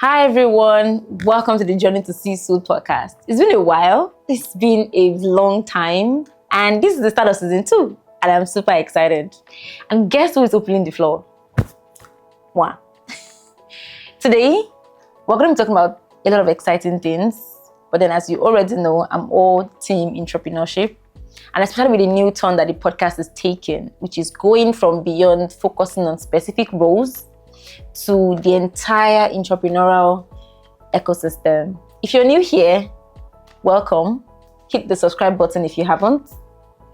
Hi everyone, welcome to the Journey to Seafood podcast. It's been a while, it's been a long time, and this is the start of season 2, and I'm super excited. And guess who is opening the floor? Wow. Today, we're going to be talking about a lot of exciting things, but then as you already know, I'm all team entrepreneurship, and especially with the new turn that the podcast is taking, which is going from beyond focusing on specific roles to the entire entrepreneurial ecosystem. If you're new here, welcome. Hit the subscribe button if you haven't.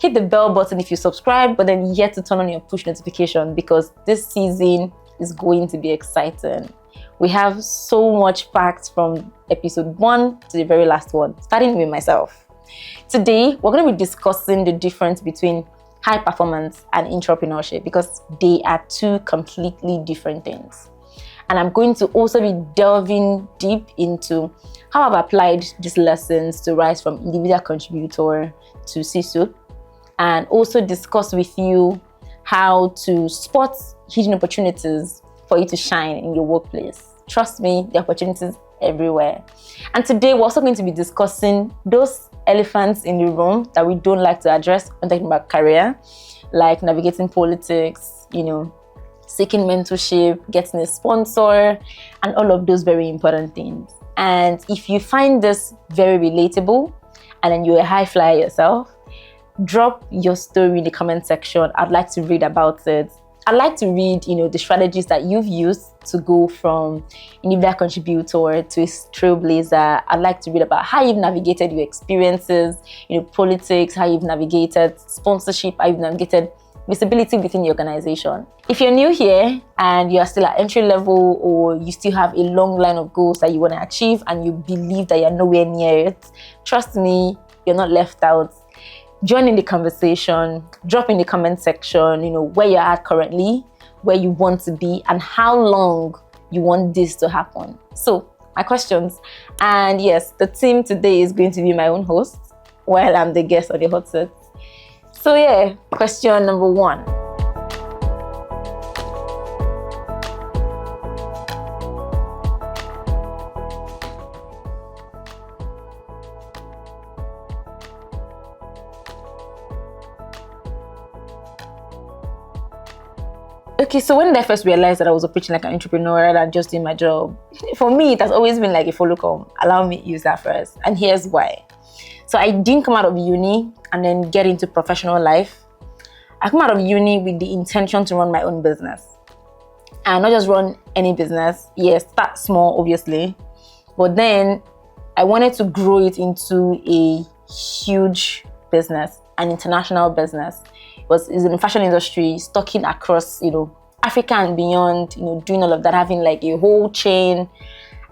Hit the bell button if you subscribe, but then yet to turn on your push notification because this season is going to be exciting. We have so much packed from episode 1 to the very last one, starting with myself. Today, we're going to be discussing the difference between high performance and entrepreneurship because they are two completely different things. And I'm going to also be delving deep into how I've applied these lessons to rise from individual contributor to C-suite, and also discuss with you how to spot hidden opportunities for you to shine in your workplace. Trust me, the opportunities everywhere. And today we're also going to be discussing those elephants in the room that we don't like to address when talking about career, like navigating politics, seeking mentorship, getting a sponsor, and all of those very important things. And if you find this very relatable and then you're a high flyer yourself, drop your story in the comment section. I'd like to read about it. I'd like to read, the strategies that you've used to go from individual contributor to a trailblazer. I'd like to read about how you've navigated your experiences, politics, how you've navigated sponsorship, how you've navigated visibility within the organization. If you're new here and you're still at entry level or you still have a long line of goals that you want to achieve and you believe that you're nowhere near it, trust me, you're not left out. Join in the conversation, drop in the comment section, where you're at currently, where you want to be, and how long you want this to happen. So, my questions. And yes, the team today is going to be my own host, while I'm the guest on the hot seat. So yeah, question number 1. Okay, so when did I first realize that I was operating like an entrepreneur rather than just doing my job? For me, it has always been like a follow come. Allow me to use that first. And here's why. So I didn't come out of uni and then get into professional life. I come out of uni with the intention to run my own business. And not just run any business. Yes, start small, obviously. But then I wanted to grow it into a huge business, an international business. It's in the fashion industry, stocking across, Africa and beyond, doing all of that, having like a whole chain.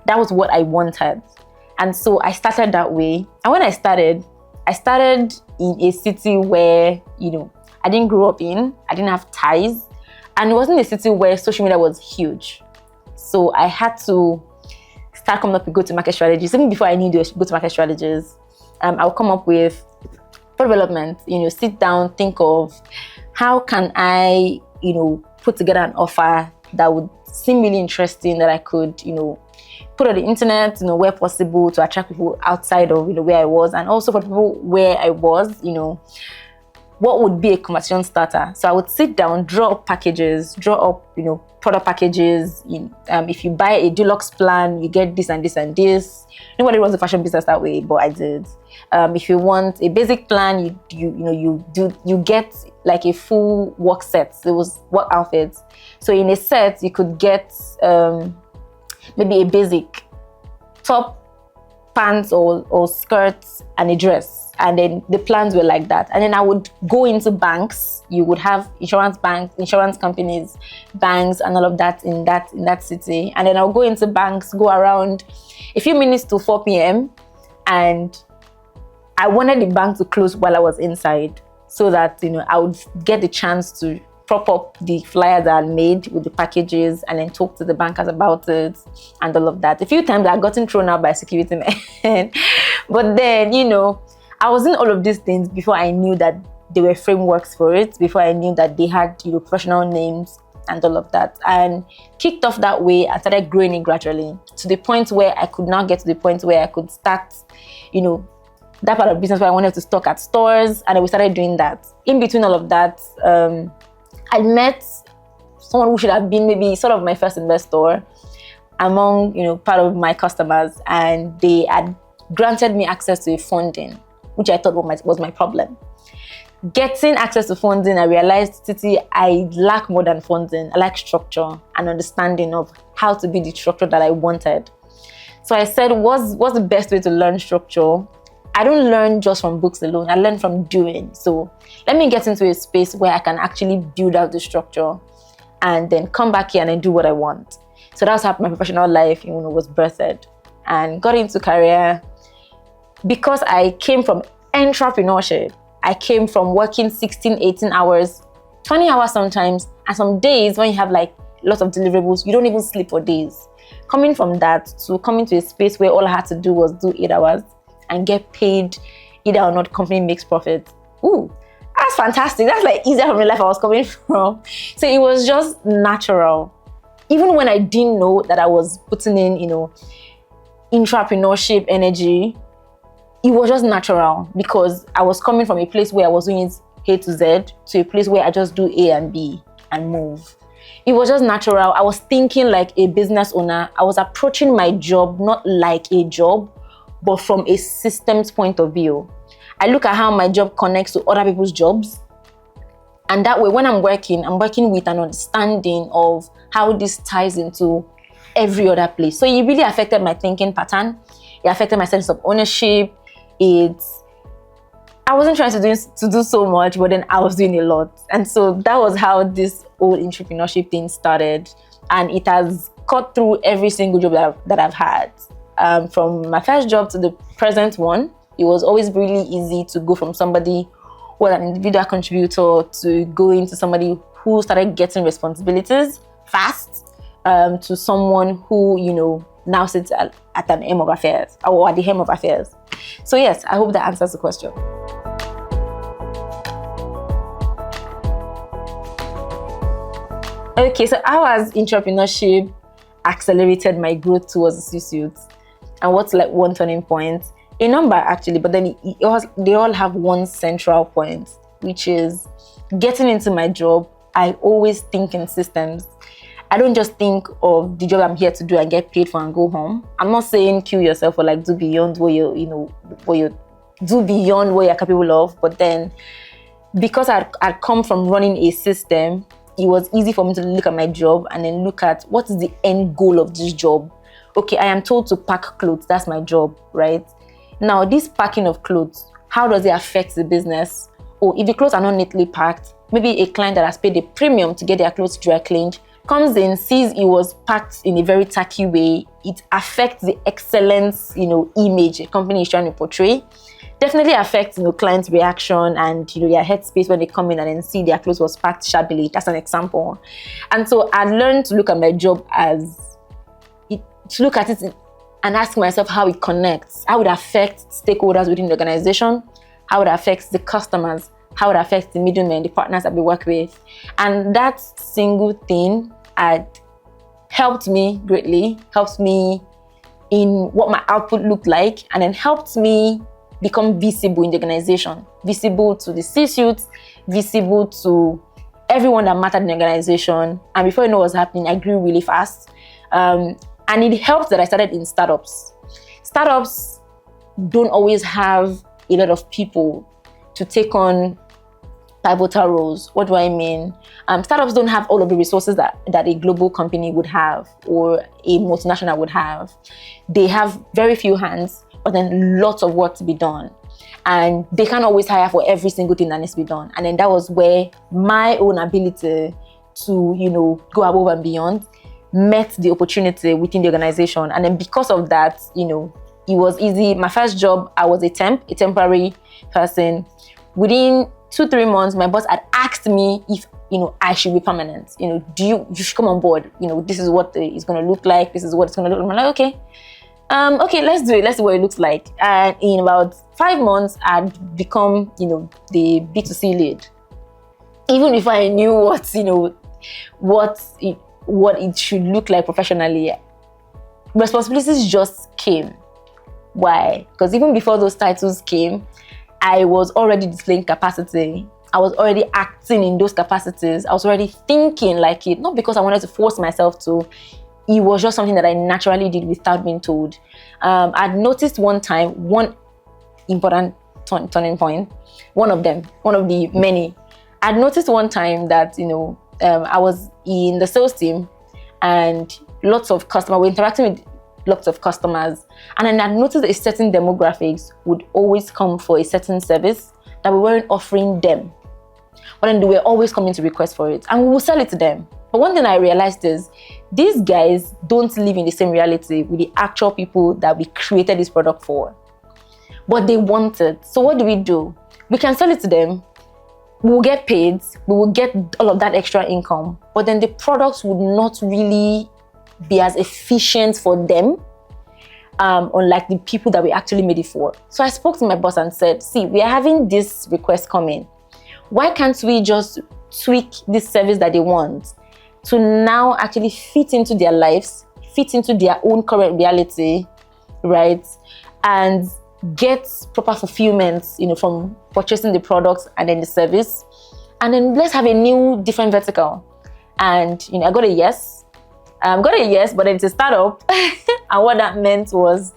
That was what I wanted. And so I started that way. And when I started in a city where, I didn't grow up in, I didn't have ties. And it wasn't a city where social media was huge. So I had to start coming up with go-to-market strategies. Even before I knew the go-to-market strategies, I'll come up with development, sit down, think of how can I, put together an offer that would seem really interesting that I could, put on the internet, where possible to attract people outside of, where I was, and also for people where I was, what would be a conversation starter. So I would sit down, draw up packages, product packages. If you buy a deluxe plan, you get this and this and this. Nobody runs a fashion business that way, but I did. If you want a basic plan, you get like a full work set. It was work outfits. So in a set, you could get maybe a basic top, pants or skirts and a dress. And then the plans were like that. And then I would go into banks. You would have insurance companies, banks, and all of that in that city. And then I'll go into banks, go around a few minutes to 4 p.m. And I wanted the bank to close while I was inside so that, I would get the chance to prop up the flyer that I made with the packages and then talk to the bankers about it and all of that. A few times I've gotten thrown out by security men. But then, I was in all of these things before I knew that there were frameworks for it, before I knew that they had, professional names and all of that. And kicked off that way and started growing it gradually to the point where I could now get to the point where I could start, that part of business where I wanted to stock at stores, and we started doing that. In between all of that, I met someone who should have been maybe sort of my first investor among, part of my customers, and they had granted me access to a funding, which I thought was my problem. Getting access to funding, I realized, Titi, I lack more than funding. I like structure and understanding of how to be the structure that I wanted. So I said, what's the best way to learn structure? I don't learn just from books alone. I learn from doing. So let me get into a space where I can actually build out the structure and then come back here and then do what I want. So that's how my professional life, was birthed, and got into career because I came from entrepreneurship. I came from working 16, 18 hours, 20 hours sometimes, and some days when you have like lots of deliverables, you don't even sleep for days. Coming from that to coming to a space where all I had to do was do 8 hours and get paid either or not the company makes profit. Ooh, that's fantastic. That's like easier from the life I was coming from. So it was just natural. Even when I didn't know that I was putting in, entrepreneurship energy, it was just natural because I was coming from a place where I was doing it A to Z to a place where I just do A and B and move. It was just natural. I was thinking like a business owner. I was approaching my job not like a job, but from a systems point of view. I look at how my job connects to other people's jobs. And that way, when I'm working with an understanding of how this ties into every other place. So it really affected my thinking pattern. It affected my sense of ownership. I wasn't trying to do so much, but then I was doing a lot. And so that was how this whole entrepreneurship thing started. And it has cut through every single job that I've had. From my first job to the present one, it was always really easy to go from somebody who was an individual contributor to go into somebody who started getting responsibilities fast, to someone who, now sits at an helm of affairs or at the helm of affairs. So yes, I hope that answers the question. Okay, so how has entrepreneurship accelerated my growth towards the C-suite? And what's like one turning point? A number actually, but then they all have one central point, which is getting into my job. I always think in systems. I don't just think of the job I'm here to do and get paid for and go home. I'm not saying kill yourself or like do beyond what you do beyond what you're capable of. But then because I'd come from running a system, it was easy for me to look at my job and then look at what is the end goal of this job. Okay, I am told to pack clothes. That's my job, right? Now, this packing of clothes, how does it affect the business? Or if the clothes are not neatly packed, maybe a client that has paid a premium to get their clothes dry cleaned comes in, sees it was packed in a very tacky way. It affects the excellence, image a company is trying to portray. Definitely affects, client's reaction and, their headspace when they come in and then see their clothes was packed shabbily. That's an example. And so I learned to look at my job to look at it and ask myself how it connects, how it affects stakeholders within the organization, how it affects the customers, how it affects the middlemen, the partners that we work with. And that single thing had helped me greatly, helped me in what my output looked like, and then helped me become visible in the organization, visible to the C-suite, visible to everyone that mattered in the organization. And before you know what's happening, I grew really fast. And it helped that I started in startups. Startups don't always have a lot of people to take on pivotal roles. What do I mean? Startups don't have all of the resources that a global company would have or a multinational would have. They have very few hands, but then lots of work to be done. And they can't always hire for every single thing that needs to be done. And then that was where my own ability to, go above and beyond met the opportunity within the organization. And then because of that, it was easy. My first job, I was a temporary person. Within 2-3 months, my boss had asked me if, I should be permanent. You should come on board. This is what it's going to look like. This is what it's going to look like. I'm like, okay. Okay, let's do it. Let's see what it looks like. And in about 5 months, I'd become, the B2C lead. Even before I knew what, what it should look like professionally, responsibilities just came. Why? Because even before those titles came, I was already displaying capacity. I was already acting in those capacities. I was already thinking like it, not because I wanted to force myself to. It was just something that I naturally did without being told. I'd noticed one time, one important turning point, one of the many. I'd noticed one time that, I was in the sales team and lots of customers were interacting with lots of customers. And then I noticed a certain demographics would always come for a certain service that we weren't offering them. But then they were always coming to request for it. And we will sell it to them. But one thing I realized is these guys don't live in the same reality with the actual people that we created this product for. But they want it. So what do? We can sell it to them. We will get paid. We will get all of that extra income. But then the products would not really be as efficient for them, unlike the people that we actually made it for. So I spoke to my boss and said, see, we are having this request coming. Why can't we just tweak this service that they want to now actually fit into their lives, fit into their own current reality, right? And get proper fulfillment, from purchasing the products and then the service. And then let's have a new, different vertical. And, I got a yes. But then it's a startup. And what that meant was,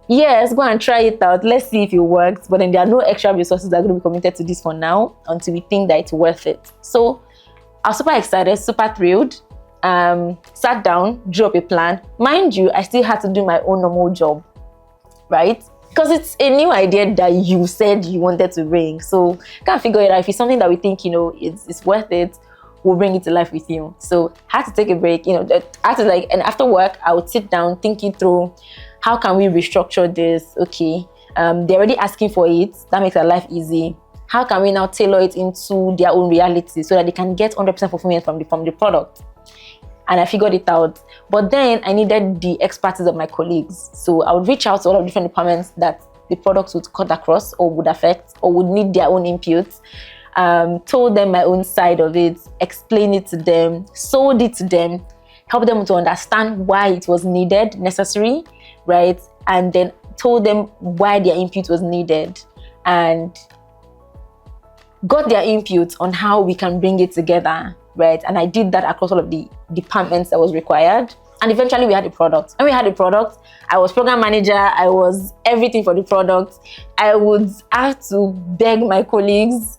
yes, go and try it out. Let's see if it works. But then there are no extra resources that are going to be committed to this for now until we think that it's worth it. So I was super excited, super thrilled. Sat down, drew up a plan. Mind you, I still had to do my own normal job, right? Because it's a new idea that you said you wanted to bring. So can't figure it out. If it's something that we think, it's worth it, we'll bring it to life with you. So I had to take a break, and after work, I would sit down, thinking through, how can we restructure this? Okay, they're already asking for it. That makes our life easy. How can we now tailor it into their own reality so that they can get 100% fulfillment from the product? And I figured it out. But then I needed the expertise of my colleagues. So I would reach out to all of different departments that the products would cut across or would affect or would need their own inputs. Told them my own side of it, explained it to them, sold it to them, helped them to understand why it was needed, necessary, right? And then told them why their input was needed and got their input on how we can bring it together, right? And I did that across all of the departments that was required. And eventually we had a product. When we had a product, I was program manager, I was everything for the product. I would have to beg my colleagues,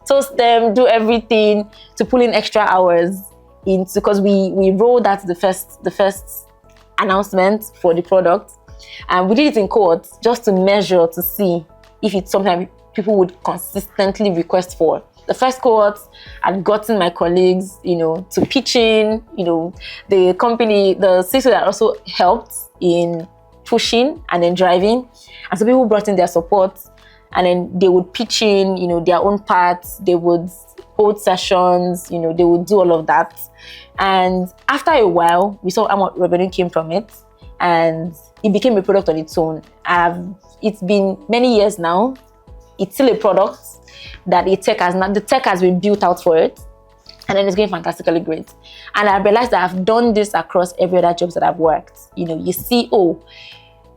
toast them, do everything to pull in extra hours because we rolled out the first announcement for the product. And we did it in cohorts just to measure, to see if it's something people would consistently request for. The first cohort, I'd gotten my colleagues, to pitch in, the company, the CISO that also helped in pushing and then driving. And so people brought in their support and then they would pitch in, their own parts. They would hold sessions, they would do all of that. And after a while, we saw how much revenue came from it and it became a product on its own. It's been many years now. It's still a product that the tech has been built out for it, and then it's going fantastically great. And I realized that I've done this across every other jobs that I've worked. You see,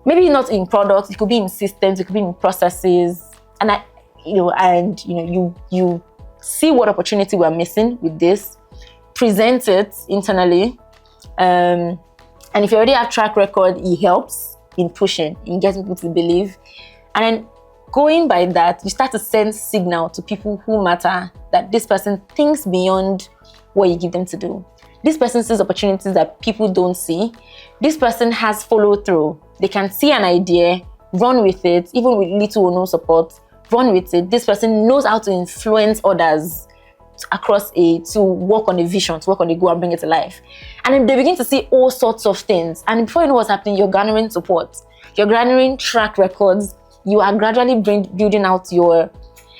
maybe not in products, it could be in systems, it could be in processes, and you see what opportunity we're missing with this, present it internally, and if you already have track record, it helps in pushing, in getting people to believe, and then going by that, you start to send signal to people who matter that this person thinks beyond what you give them to do. This person sees opportunities that people don't see. This person has follow through. They can see an idea, run with it, even with little or no support, run with it. This person knows how to influence others to work on a vision, to work on a goal and bring it to life. And then they begin to see all sorts of things. And before you know what's happening, you're garnering support. You're garnering track records. You are gradually building out your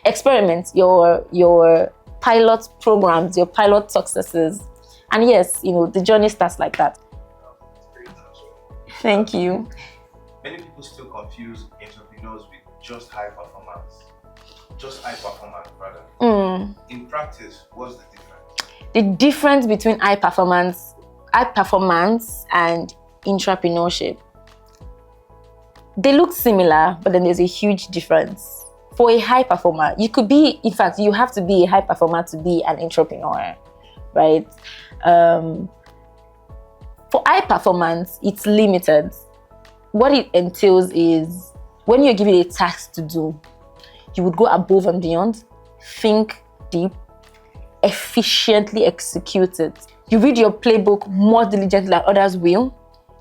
experiments, your pilot programs, your pilot successes. And yes, the journey starts like that. Thank you. Many people still confuse entrepreneurs with just high performance, rather. In practice, what's the difference? The difference between high performance and entrepreneurship. They look similar, but then there's a huge difference. For a high performer, you have to be a high performer to be an entrepreneur, right? For high performance, it's limited. What it entails is when you're given a task to do, you would go above and beyond, think deep, efficiently execute it. You read your playbook more diligently than others will.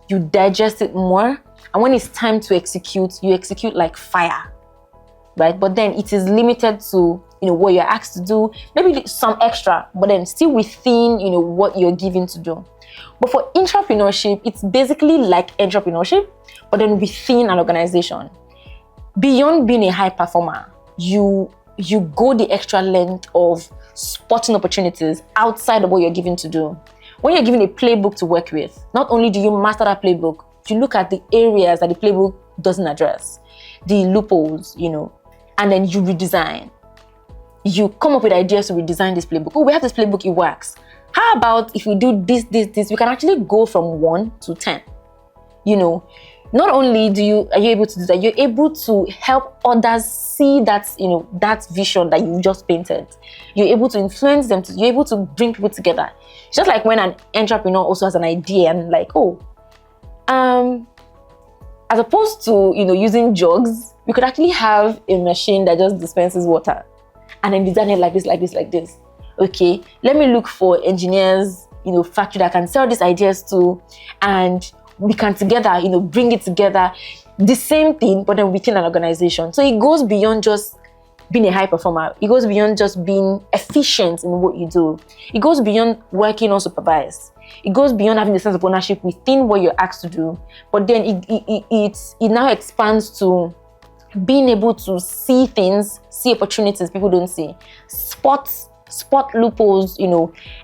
You digest it more. And when it's time to execute, you execute like fire, right? But then it is limited to, what you're asked to do, maybe some extra, but then still within, what you're given to do. But for entrepreneurship, it's basically like entrepreneurship, but then within an organization. Beyond being a high performer, you go the extra length of spotting opportunities outside of what you're given to do. When you're given a playbook to work with, not only do you master that playbook, you look at the areas that the playbook doesn't address, the loopholes, and then you redesign. You come up with ideas to redesign this playbook. Oh, we have this playbook, it works. How about if we do this, we can actually go from 1 to 10. Not only are you able to do that, you're able to help others see that, that vision that you just painted. You're able to influence them, you're able to bring people together. It's just like when an entrepreneur also has an idea and like, as opposed to, using jugs, we could actually have a machine that just dispenses water and then design it like this. Okay, let me look for engineers, factory that can sell these ideas to, and we can together, bring it together. The same thing, but then within an organization. So it goes beyond just being a high performer. It goes beyond just being efficient in what you do. It goes beyond working unsupervised. It goes beyond having a sense of ownership within what you're asked to do. But then it now expands to being able to see things, see opportunities people don't see, spot loopholes,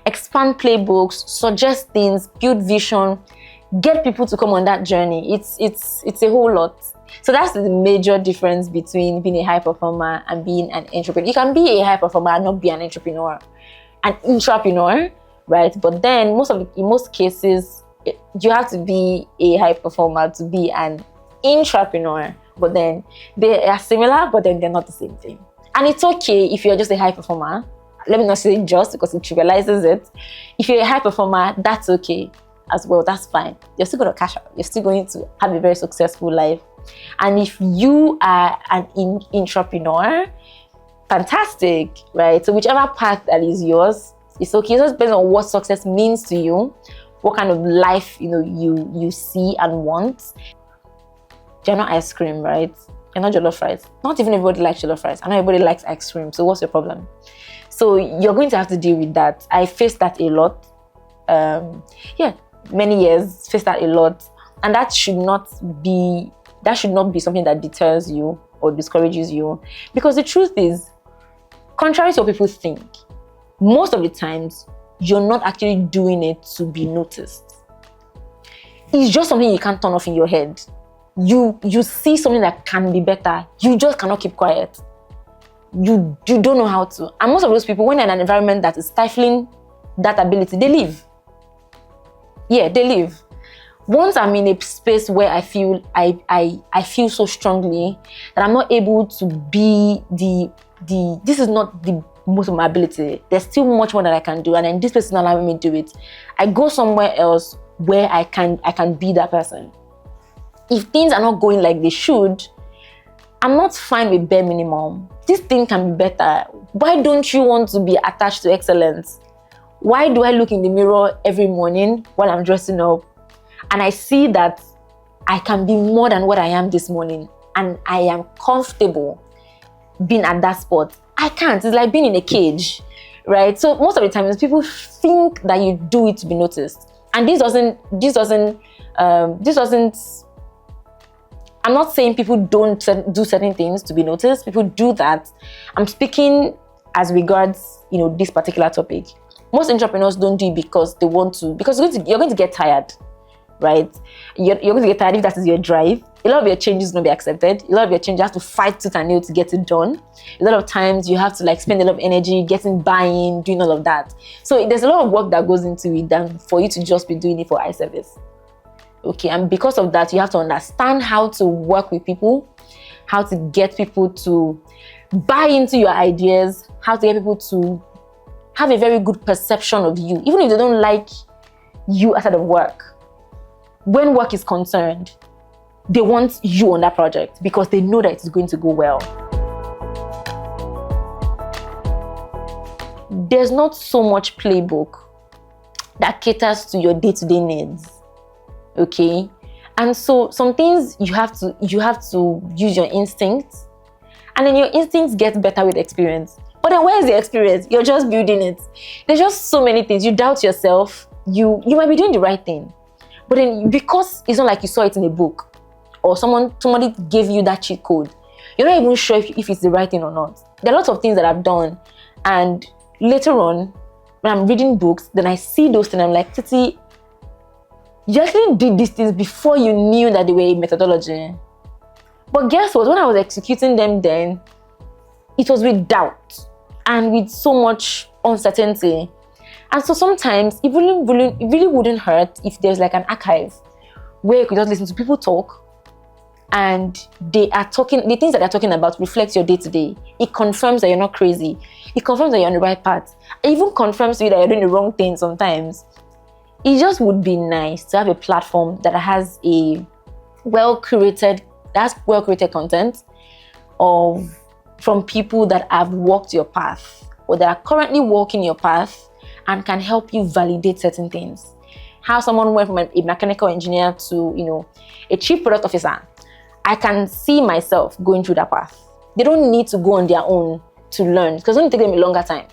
expand playbooks, suggest things, build vision, get people to come on that journey. It's a whole lot. So that's the major difference between being a high performer and being an entrepreneur. You can be a high performer and not be an entrepreneur. An intrapreneur, right? But then in most cases, you have to be a high performer to be an intrapreneur. But then they are similar, but then they're not the same thing. And it's okay if you're just a high performer. Let me not say just because it trivializes it. If you're a high performer, that's okay as well. That's fine. You're still going to cash out. You're still going to have a very successful life. And if you are an entrepreneur, fantastic, right? So whichever path that is yours, it's okay. It just depends on what success means to you, what kind of life you see and want. You're not ice cream, right? You're not jollof rice. Not even everybody likes jollof rice. I know everybody likes ice cream. So what's your problem? So you're going to have to deal with that. I faced that a lot. Many years, faced that a lot. And that should not be something that deters you or discourages you. Because the truth is, contrary to what people think, most of the times, you're not actually doing it to be noticed. It's just something you can't turn off in your head. You see something that can be better. You just cannot keep quiet. You don't know how to. And most of those people, when they're in an environment that is stifling that ability, they leave. Yeah, they leave. Once I'm in a space where I feel so strongly that I'm not able to be this is not the most of my ability. There's still much more that I can do, and then this person is not allowing me to do it. I go somewhere else where I can be that person. If things are not going like they should, I'm not fine with bare minimum. This thing can be better. Why don't you want to be attached to excellence? Why do I look in the mirror every morning while I'm dressing up and I see that I can be more than what I am this morning and I am comfortable being at that spot? I can't. It's like being in a cage, right? So most of the times people think that you do it to be noticed. And this doesn't I'm not saying people don't do certain things to be noticed. People do that. I'm speaking as regards, this particular topic. Most entrepreneurs don't do it because they want to, because you're going to get tired. right? You're going to get tired if that is your drive. A lot of your changes will not be accepted. A lot of your changes you have to fight tooth and nail to get it done. A lot of times you have to like spend a lot of energy getting buy-in, doing all of that. So there's a lot of work that goes into it than for you to just be doing it for eye service. Okay, and because of that, you have to understand how to work with people, how to get people to buy into your ideas, how to get people to have a very good perception of you, even if they don't like you outside of work. When work is concerned, they want you on that project because they know that it's going to go well. There's not so much playbook that caters to your day-to-day needs. Okay, and so some things you have to use your instincts, and then your instincts get better with experience. But then where is the experience? You're just building it. There's just so many things. You doubt yourself. You might be doing the right thing, but then because it's not like you saw it in a book or somebody gave you that cheat code, you're not even sure if it's the right thing or not. There are lots of things that I've done, and later on when I'm reading books, then I see those things. I'm like, Titi, you actually did these things before you knew that they were a methodology. But guess what? When I was executing them then, it was with doubt and with so much uncertainty. And so sometimes it really wouldn't hurt if there's like an archive where you could just listen to people talk, and the things that they're talking about reflects your day-to-day. It confirms that you're not crazy. It confirms that you're on the right path. It even confirms to you that you're doing the wrong thing sometimes. It just would be nice to have a platform that has a well-curated content from people that have walked your path or that are currently walking your path and can help you validate certain things. How someone went from a mechanical engineer to, a chief product officer. I can see myself going through that path. They don't need to go on their own to learn because it's going to take them a longer time.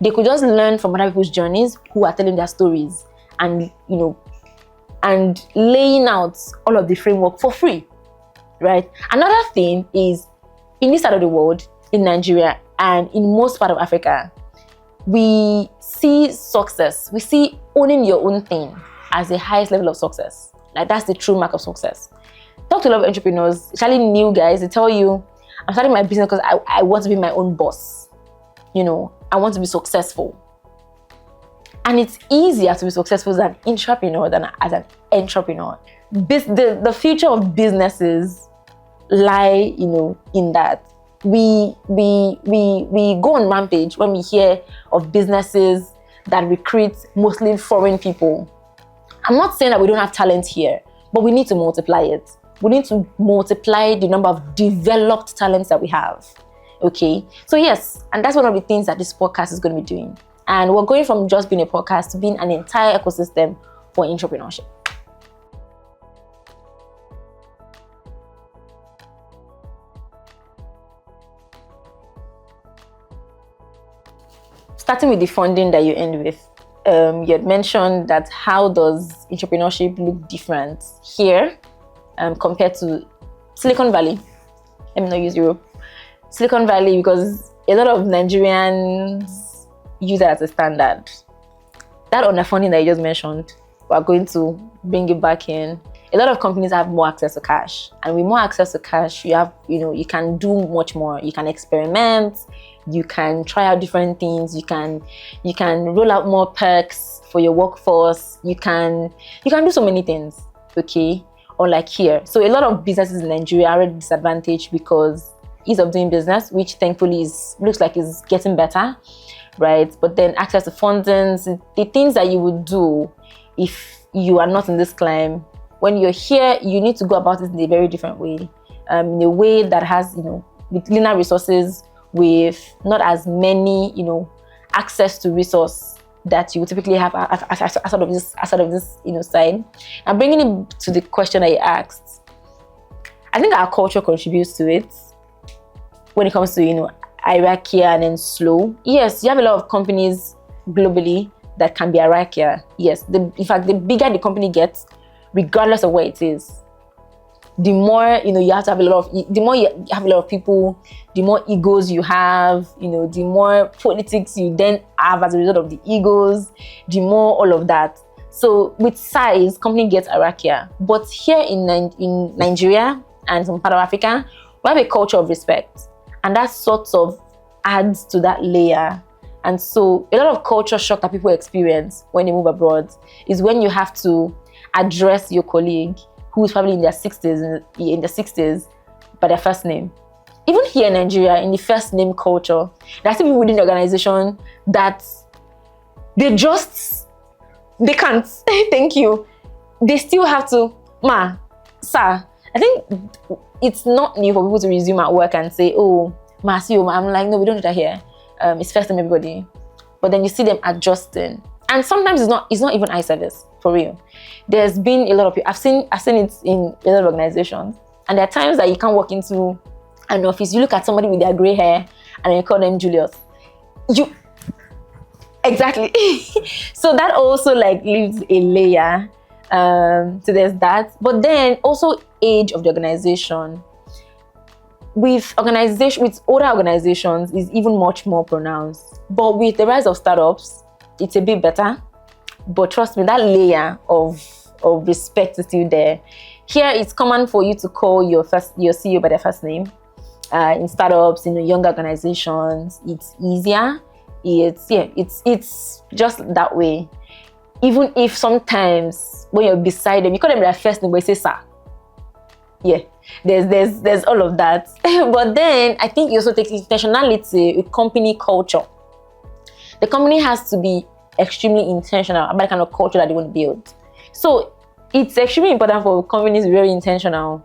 They could just learn from other people's journeys who are telling their stories and laying out all of the framework for free, right? Another thing is, in this side of the world, in Nigeria and in most part of Africa, we see success. We see owning your own thing as the highest level of success. Like that's the true mark of success. Talk to a lot of entrepreneurs, especially new guys. They tell you, I'm starting my business because I want to be my own boss. I want to be successful. And it's easier to be successful as an entrepreneur than as an entrepreneur. The future of businesses lie, in that we go on rampage when we hear of businesses that recruit mostly foreign people. I'm not saying that we don't have talent here, but we need to multiply it. We need to multiply the number of developed talents that we have. Okay, so yes, and that's one of the things that this podcast is going to be doing. And we're going from just being a podcast to being an entire ecosystem for entrepreneurship. Starting with the funding that you end with, you had mentioned that how does entrepreneurship look different here compared to Silicon Valley? Let me not use Europe. Silicon Valley, because a lot of Nigerians use it as a standard. That underfunding that you just mentioned, we're going to bring it back in. A lot of companies have more access to cash, and with more access to cash, you have, you can do much more. You can experiment, you can try out different things, you can roll out more perks for your workforce, you can do so many things, okay? Unlike here. So a lot of businesses in Nigeria are already disadvantaged because ease of doing business, which thankfully looks like is getting better, right? But then access to fundings, the things that you would do if you are not in this climb, when you're here, you need to go about it in a very different way, in a way that has, with leaner resources, with not as many, access to resource that you would typically have outside of this, side. And bringing it to the question that you asked, I think our culture contributes to it when it comes to, hierarchy and then slow. Yes, you have a lot of companies globally that can be hierarchy. Yes, in fact, the bigger the company gets, regardless of where it is, the more you have to have a lot of. The more you have a lot of people, the more egos you have. The more politics you then have as a result of the egos. The more all of that. So with size, company gets hierarchy. But here in Nigeria and some part of Africa, we have a culture of respect. And that sort of adds to that layer. And so a lot of culture shock that people experience when they move abroad is when you have to address your colleague who is probably in their 60s by their first name. Even here in Nigeria, in the first name culture, there are still people within the organization that they can't. Thank you. They still have to, ma, sir. I think it's not new for people to resume at work and say, oh, ma, see you, ma. I'm like, no, we don't do that here. It's first name everybody. But then you see them adjusting. And sometimes it's not even eye service, for real. There's been a lot of people, I've seen it in a lot of organizations. And there are times that you can't walk into an office, you look at somebody with their gray hair and you call them Julius. Exactly. So that also like leaves a layer. So there's that. But then also age of the organization. With older organizations is even much more pronounced. But with the rise of startups, it's a bit better. But trust me, that layer of respect is still there. Here, it's common for you to call your CEO by their first name. In startups, in younger organizations, it's easier. It's just that way. Even if sometimes when you're beside them, you call them their first name, but you say sir. Yeah, there's all of that. But then I think you also take intentionality with company culture. The company has to be extremely intentional about the kind of culture that they want to build. So it's extremely important for companies to be very intentional.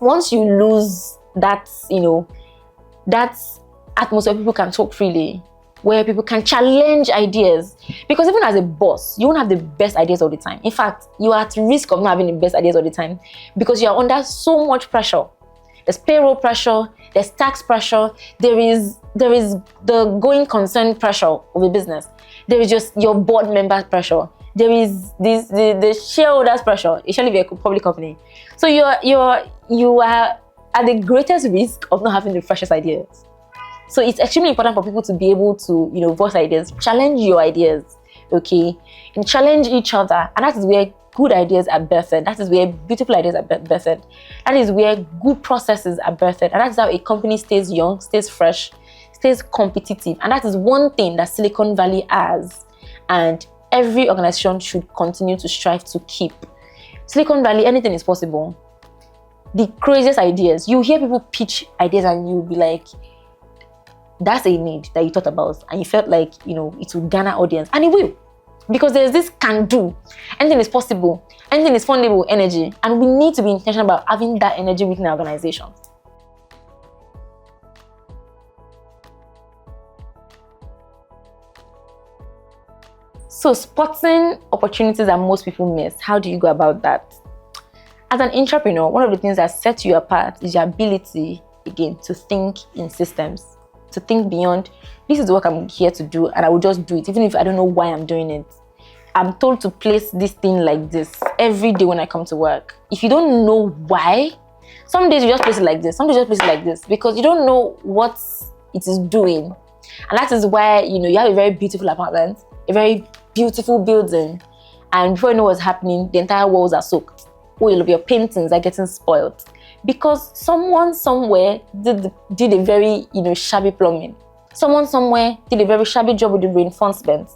Once you lose that, that atmosphere, people can talk freely, where people can challenge ideas. Because even as a boss, you won't have the best ideas all the time. In fact, you are at risk of not having the best ideas all the time because you are under so much pressure. There's payroll pressure, there's tax pressure, there is the going concern pressure of the business. There is just your board member pressure. There is the shareholders pressure, especially if you're a public company. So you are at the greatest risk of not having the freshest ideas. So it's extremely important for people to be able to, voice ideas, challenge your ideas, okay? And challenge each other. And that is where good ideas are birthed. That is where beautiful ideas are birthed. That is where good processes are birthed. And that's how a company stays young, stays fresh, stays competitive. And that is one thing that Silicon Valley has. And every organization should continue to strive to keep. Silicon Valley, anything is possible. The craziest ideas. You hear people pitch ideas and you'll be like, that's a need that you thought about and you felt like, it will garner audience. And it will. Because there's this can do. Anything is possible. Anything is fundable energy. And we need to be intentional about having that energy within our organization. So spotting opportunities that most people miss, how do you go about that? As an entrepreneur, one of the things that sets you apart is your ability, again, to think in systems. To think beyond, this is what I'm here to do and I will just do it, even if I don't know why I'm doing it. I'm told to place this thing like this every day when I come to work. If you don't know why, some days you just place it like this, some days you just place it like this, because you don't know what it is doing. And that is why, you have a very beautiful apartment, a very beautiful building, and before you know what's happening, the entire walls are soaked. All of your paintings are getting spoiled. Because someone somewhere did a very, shabby plumbing. Someone somewhere did a very shabby job with the reinforcement.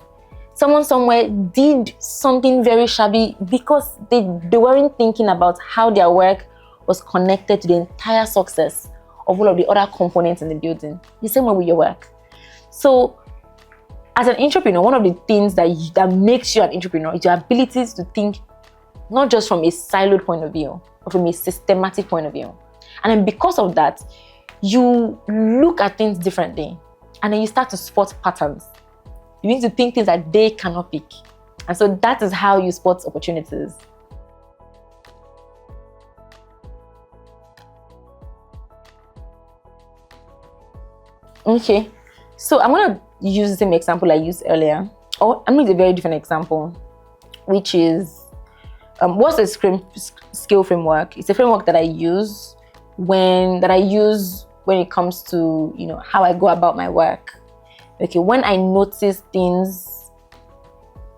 Someone somewhere did something very shabby because they weren't thinking about how their work was connected to the entire success of all of the other components in the building. The same way with your work. So, as an entrepreneur, one of the things that makes you an entrepreneur is your ability to think not just from a siloed point of view, but from a systematic point of view. And then because of that, you look at things differently. And then you start to spot patterns. You need to think things that they cannot pick. And so that is how you spot opportunities. Okay, so I'm going to use the same example I used earlier. Or I'm going to use a very different example, which is what's the skill framework? It's a framework that I use when it comes to how I go about my work. Okay, when I notice things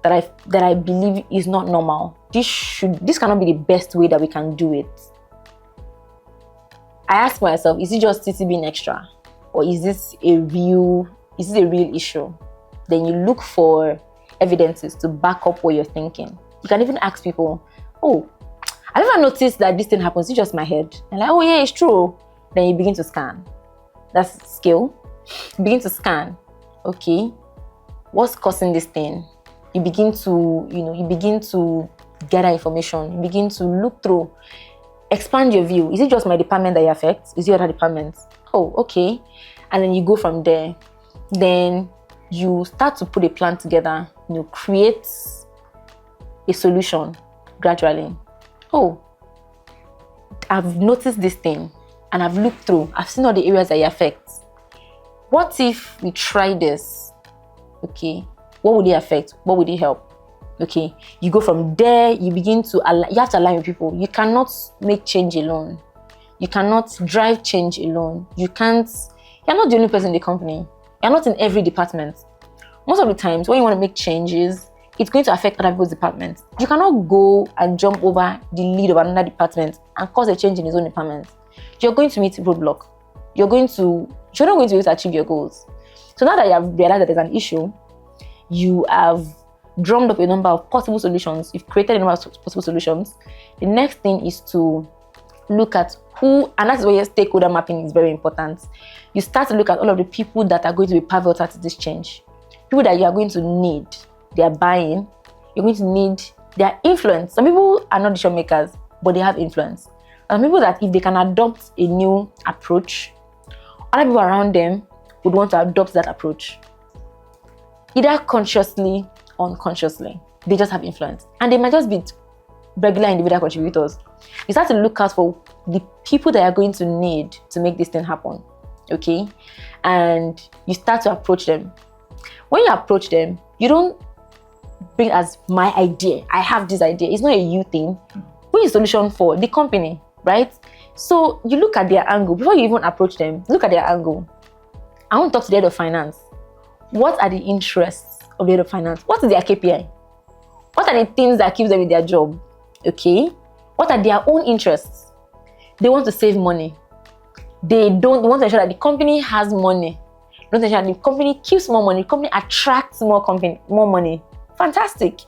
that I believe is not normal. This cannot be the best way that we can do it. I ask myself, is it just CC being extra? Or is this a real issue? Then you look for evidences to back up what you're thinking. You can even ask people, oh, I never noticed that this thing happens, it's just my head. And like, oh yeah, it's true. Then you begin to scan. That's skill. You begin to scan. Okay, what's causing this thing? You begin to gather information. You begin to look through, expand your view. Is it just my department that it affects? Is it other departments? Oh, okay. And then you go from there. Then you start to put a plan together, create a solution gradually. Oh, I've noticed this thing and I've looked through, I've seen all the areas that it affects. What if we try this? Okay, what would it affect? What would it help? Okay, you go from there, you begin to you have to align with people. You cannot make change alone. You cannot drive change alone. You're not the only person in the company. You're not in every department. Most of the times when you want to make changes, it's going to affect other people's departments. You cannot go and jump over the lead of another department and cause a change in his own department. You're going to meet a roadblock. You're not going to be able to achieve your goals. So now that you have realized that there's an issue, you have drummed up a number of possible solutions. You've created a number of possible solutions. The next thing is to look at who, and that's where your stakeholder mapping is very important. You start to look at all of the people that are going to be pivotal to this change. People that you are going to need their buy-in, you're going to need their influence. Some people are not decision makers, but they have influence. Some people that if they can adopt a new approach, other people around them would want to adopt that approach. Either consciously or unconsciously, they just have influence. And they might just be regular individual contributors. You start to look out for the people that are going to need to make this thing happen, okay? And you start to approach them. When you approach them, you don't bring as my idea. I have this idea. It's not a you thing. Who is solution for? The company, right? So you look at their angle. Before you even approach them, look at their angle. I want to talk to the head of finance. What are the interests of the head of finance? What is their KPI? What are the things that keeps them in their job? Okay? What are their own interests? They want to save money. They want to ensure that the company has money. They want to ensure that the company keeps more money. The company attracts more money. Fantastic.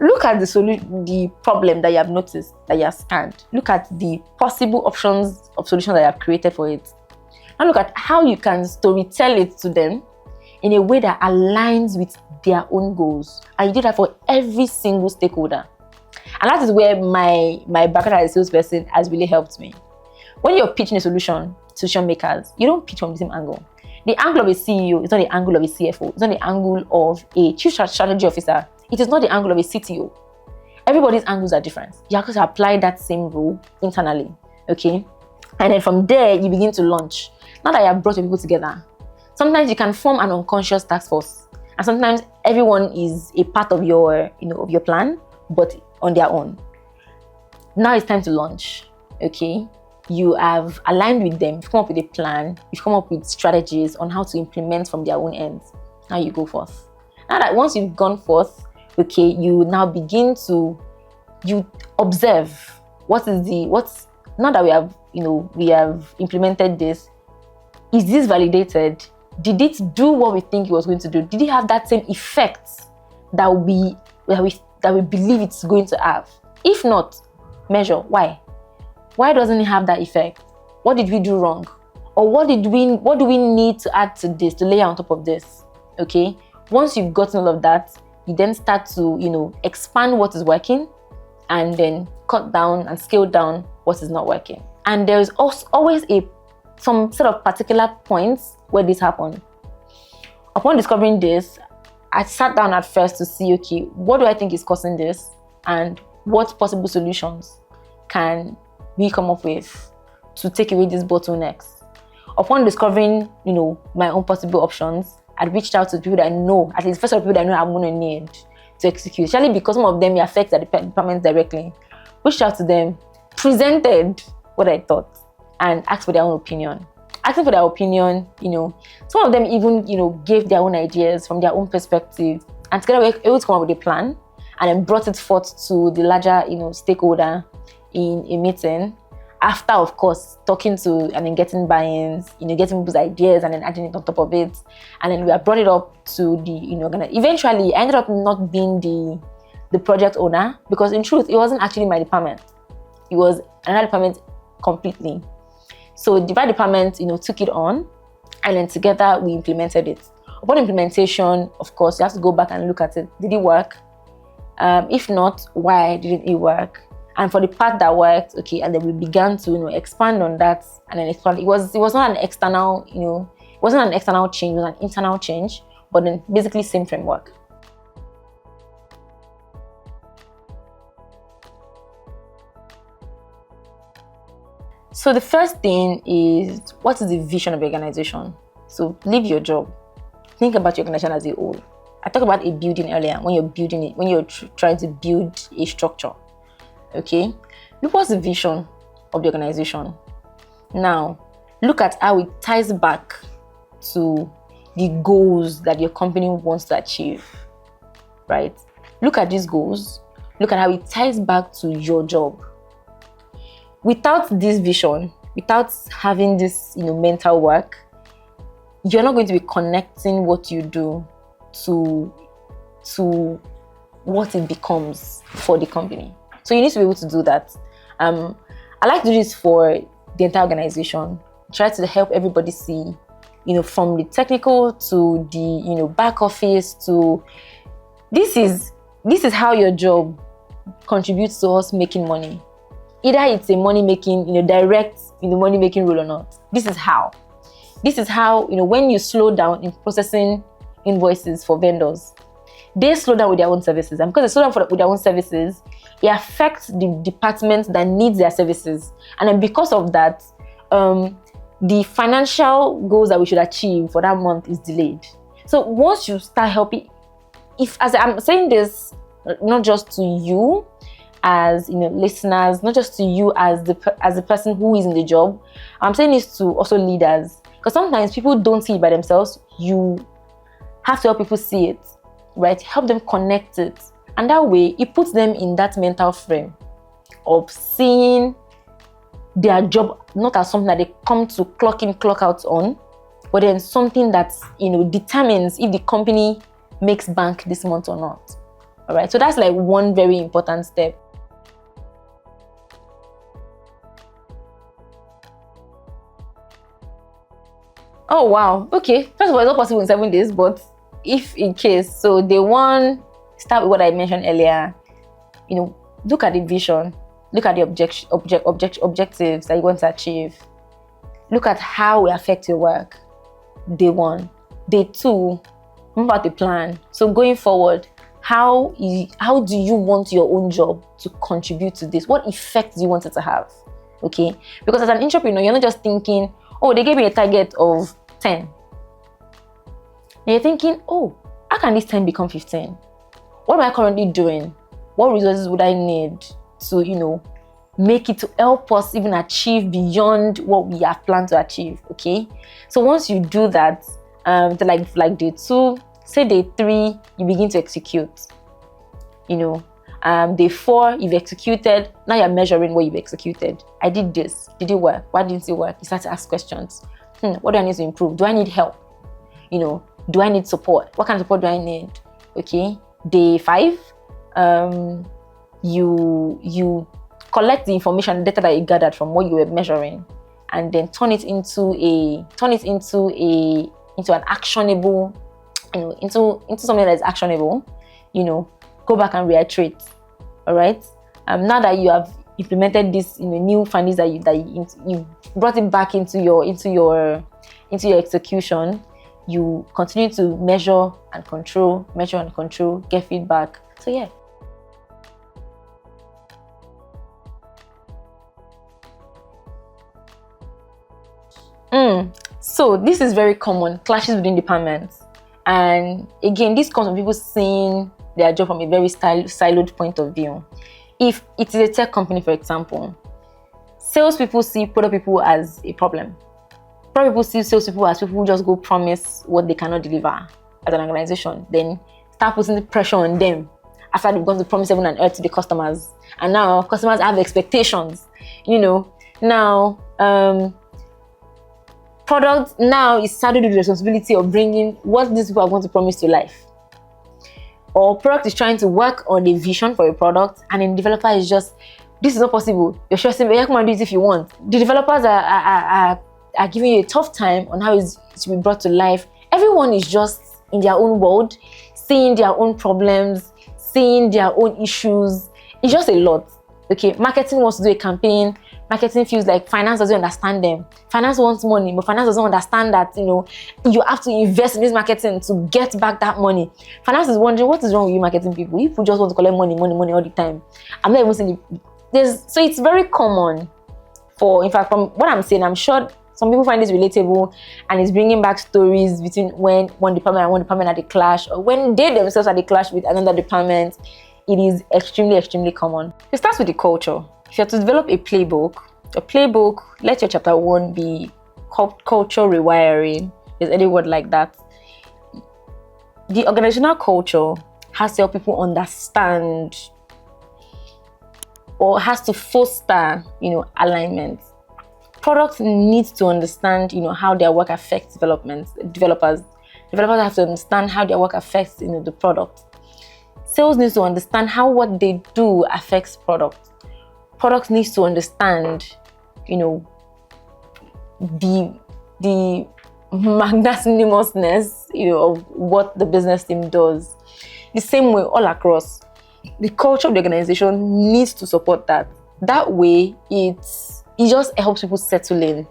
Look at the problem that you have noticed, that you have scanned. Look at the possible options of solutions that you have created for it. Now look at how you can storytell it to them in a way that aligns with their own goals. And you do that for every single stakeholder. And that is where my background as a salesperson has really helped me. When you're pitching a solution to decision makers, you don't pitch from the same angle. The angle of a CEO is not the angle of a CFO. It's not the angle of a chief strategy officer. It is not the angle of a CTO. Everybody's angles are different. You have to apply that same rule internally, okay? And then from there, you begin to launch. Now that you have brought your people together, sometimes you can form an unconscious task force. And sometimes everyone is a part of your plan, but on their own. Now it's time to launch, okay? You have aligned with them, you've come up with a plan, you've come up with strategies on how to implement from their own ends. Now you go forth. Now that once you've gone forth, okay, you now begin to, observe now that we have implemented this, is this validated? Did it do what we think it was going to do? Did it have that same effect that we believe it's going to have? If not, measure why. Why doesn't it have that effect? What did we do wrong? Or what do we need to add to this, to layer on top of this? Okay? Once you've gotten all of that, you then start to, expand what is working and then cut down and scale down what is not working. And there is always some sort of particular points where this happened. Upon discovering this, I sat down at first to see, okay, what do I think is causing this? And what possible solutions can we come up with to take away these bottlenecks? Upon discovering, my own possible options, I reached out to people that I know, at least first of all, people that I know I'm going to need to execute, especially because some of them may affect the departments directly. Reached out to them, presented what I thought, and asked for their own opinion. Asking for their opinion, some of them even, gave their own ideas from their own perspective. And together we were able to come up with a plan and then brought it forth to the larger, stakeholder in a meeting. After, of course, talking to and then getting buy-ins, getting people's ideas and then adding it on top of it. And then we have brought it up to the, eventually I ended up not being the project owner, because in truth, it wasn't actually my department. It was another department completely. So the department, took it on, and then together we implemented it. Upon implementation, of course, you have to go back and look at it. Did it work? If not, why didn't it work? And for the part that worked, okay, and then we began to expand on that, and then expand. It was not an external, it wasn't an external change, it was an internal change, but then basically same framework. So the first thing is, what is the vision of your organization? So leave your job. Think about your organization as a whole. I talked about a building earlier. When you're building it, when you're trying to build a structure, okay? Look, what's the vision of the organization? Now, look at how it ties back to the goals that your company wants to achieve, right? Look at these goals. Look at how it ties back to your job. Without this vision, without having this, mental work, you're not going to be connecting what you do to what it becomes for the company. So you need to be able to do that. I like to do this for the entire organization. Try to help everybody see, from the technical to the, back office to this is how your job contributes to us making money. Either it's a money making, direct, money making role or not. This is how, when you slow down in processing invoices for vendors, they slow down with their own services. And because they slow down with their own services, it affects the department that needs their services. And then because of that, the financial goals that we should achieve for that month is delayed. So once you start helping, as I'm saying this, not just to you as listeners, not just to you as the person who is in the job, I'm saying this to also leaders, because sometimes people don't see it by themselves. You have to help people see it, right? Help them connect it, and that way it puts them in that mental frame of seeing their job not as something that they come to clock in, clock out on, but then something that determines if the company makes bank this month or not. All right, so that's like one very important step. Oh wow, okay. First of all, it's not possible in 7 days, but if in case, so day one, start with what I mentioned earlier. Look at the vision, look at the objectives that you want to achieve. Look at how it affects your work. Day one. Day two, remember about the plan. So going forward, how do you want your own job to contribute to this? What effect do you want it to have? Okay, because as an entrepreneur, you're not just thinking, oh, they gave me a target of 10. And you're thinking, oh, how can this 10 become 15? What am I currently doing? What resources would I need to, make it to help us even achieve beyond what we have planned to achieve? Okay, so once you do that, like day two, say day three, you begin to execute. Day four, you've executed. Now you're measuring what you've executed. I did this. Did it work? Why didn't it work? You start to ask questions. What do I need to improve? Do I need help? Do I need support? What kind of support do I need? Okay. Day five, you collect the information, data that you gathered from what you were measuring, and then turn it into an actionable, into something that is actionable. Go back and reiterate. All right. Now that you have implemented this, new findings that you brought it back into your execution, you continue to measure and control, get feedback. So yeah. So this is very common, clashes within departments. And again, this comes from people seeing their job from a very siloed point of view. If it is a tech company, for example, salespeople see product people as a problem. Product people see salespeople as people who just go promise what they cannot deliver as an organization. Then start putting the pressure on them after they've gone to promise heaven and earth to the customers. And now customers have expectations, Now, product now is saddled with the responsibility of bringing what these people are going to promise to life. Or product is trying to work on a vision for a product, and then the developer is just, this is not possible. You're sure saying, yeah, come and do it if you want. The developers are giving you a tough time on how it's to be brought to life. Everyone is just in their own world, seeing their own problems, seeing their own issues. It's just a lot. Okay, marketing wants to do a campaign. Marketing feels like finance doesn't understand them. Finance wants money, but finance doesn't understand that, you have to invest in this marketing to get back that money. Finance is wondering, what is wrong with you marketing people? People just want to collect money all the time. I'm not even saying so it's very common in fact, from what I'm saying, I'm sure some people find this relatable, and it's bringing back stories between when one department and one department had a clash, or when they themselves had a clash with another department. It is extremely, extremely common. It starts with the culture. If you have to develop a playbook, let your chapter 1 be culture rewiring. There's any word like that. The organizational culture has to help people understand, or has to foster, alignment. Product needs to understand, how their work affects developers. Developers have to understand how their work affects, the product. Sales needs to understand how what they do affects product. Product needs to understand, the magnanimousness, of what the business team does. The same way all across. The culture of the organization needs to support that. That way, it just helps people settle in.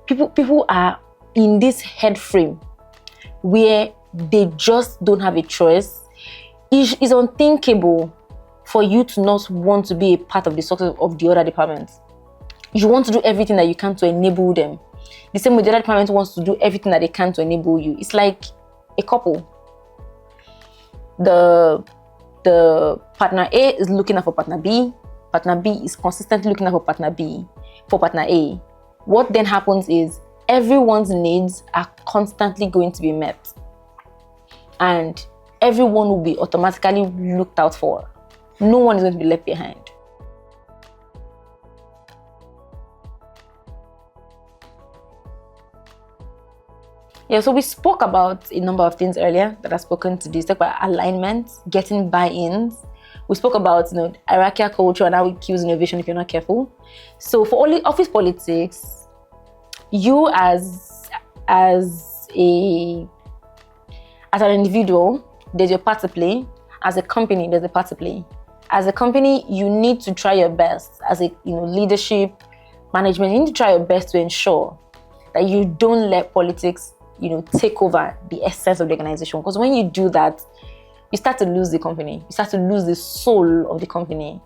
People are in this head frame where they just don't have a choice. It's unthinkable for you to not want to be a part of the success of the other departments. You want to do everything that you can to enable them. The same way the other department wants to do everything that they can to enable you. It's like a couple. The partner A is looking out for partner B. Partner B is consistently looking out for partner B, for partner A. What then happens is everyone's needs are constantly going to be met. And everyone will be automatically looked out for. No one is going to be left behind. Yeah, so we spoke about a number of things earlier that I've spoken to this. Talk about alignment, getting buy-ins. We spoke about hierarchical culture and how it kills innovation if you're not careful. So for only office politics, you as an individual, there's your part to play. As a company, there's a part to play. As a company, you need to try your best. As a leadership, management, you need to try your best to ensure that you don't let politics, take over the essence of the organization. Because when you do that, you start to lose the company. You start to lose the soul of the company.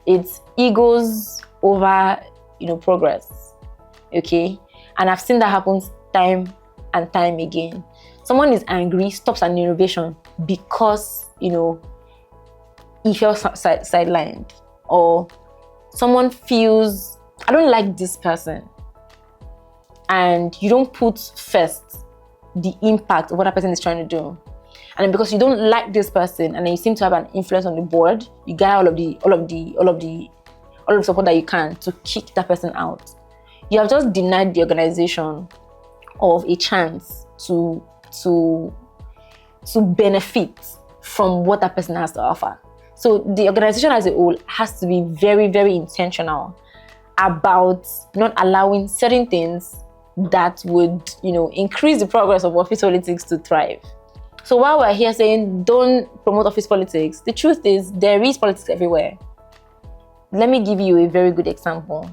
It's egos over, progress. Okay? And I've seen that happen time and time again. Someone is angry, stops an innovation because, he felt sidelined. Or someone feels, I don't like this person. And you don't put first the impact of what that person is trying to do. And then because you don't like this person and then you seem to have an influence on the board, you get all of the support that you can to kick that person out. You have just denied the organization of a chance to benefit from what that person has to offer. So the organization as a whole has to be very, very intentional about not allowing certain things that would, increase the progress of office politics to thrive. So while we're here saying don't promote office politics, the truth is there is politics everywhere. Let me give you a very good example.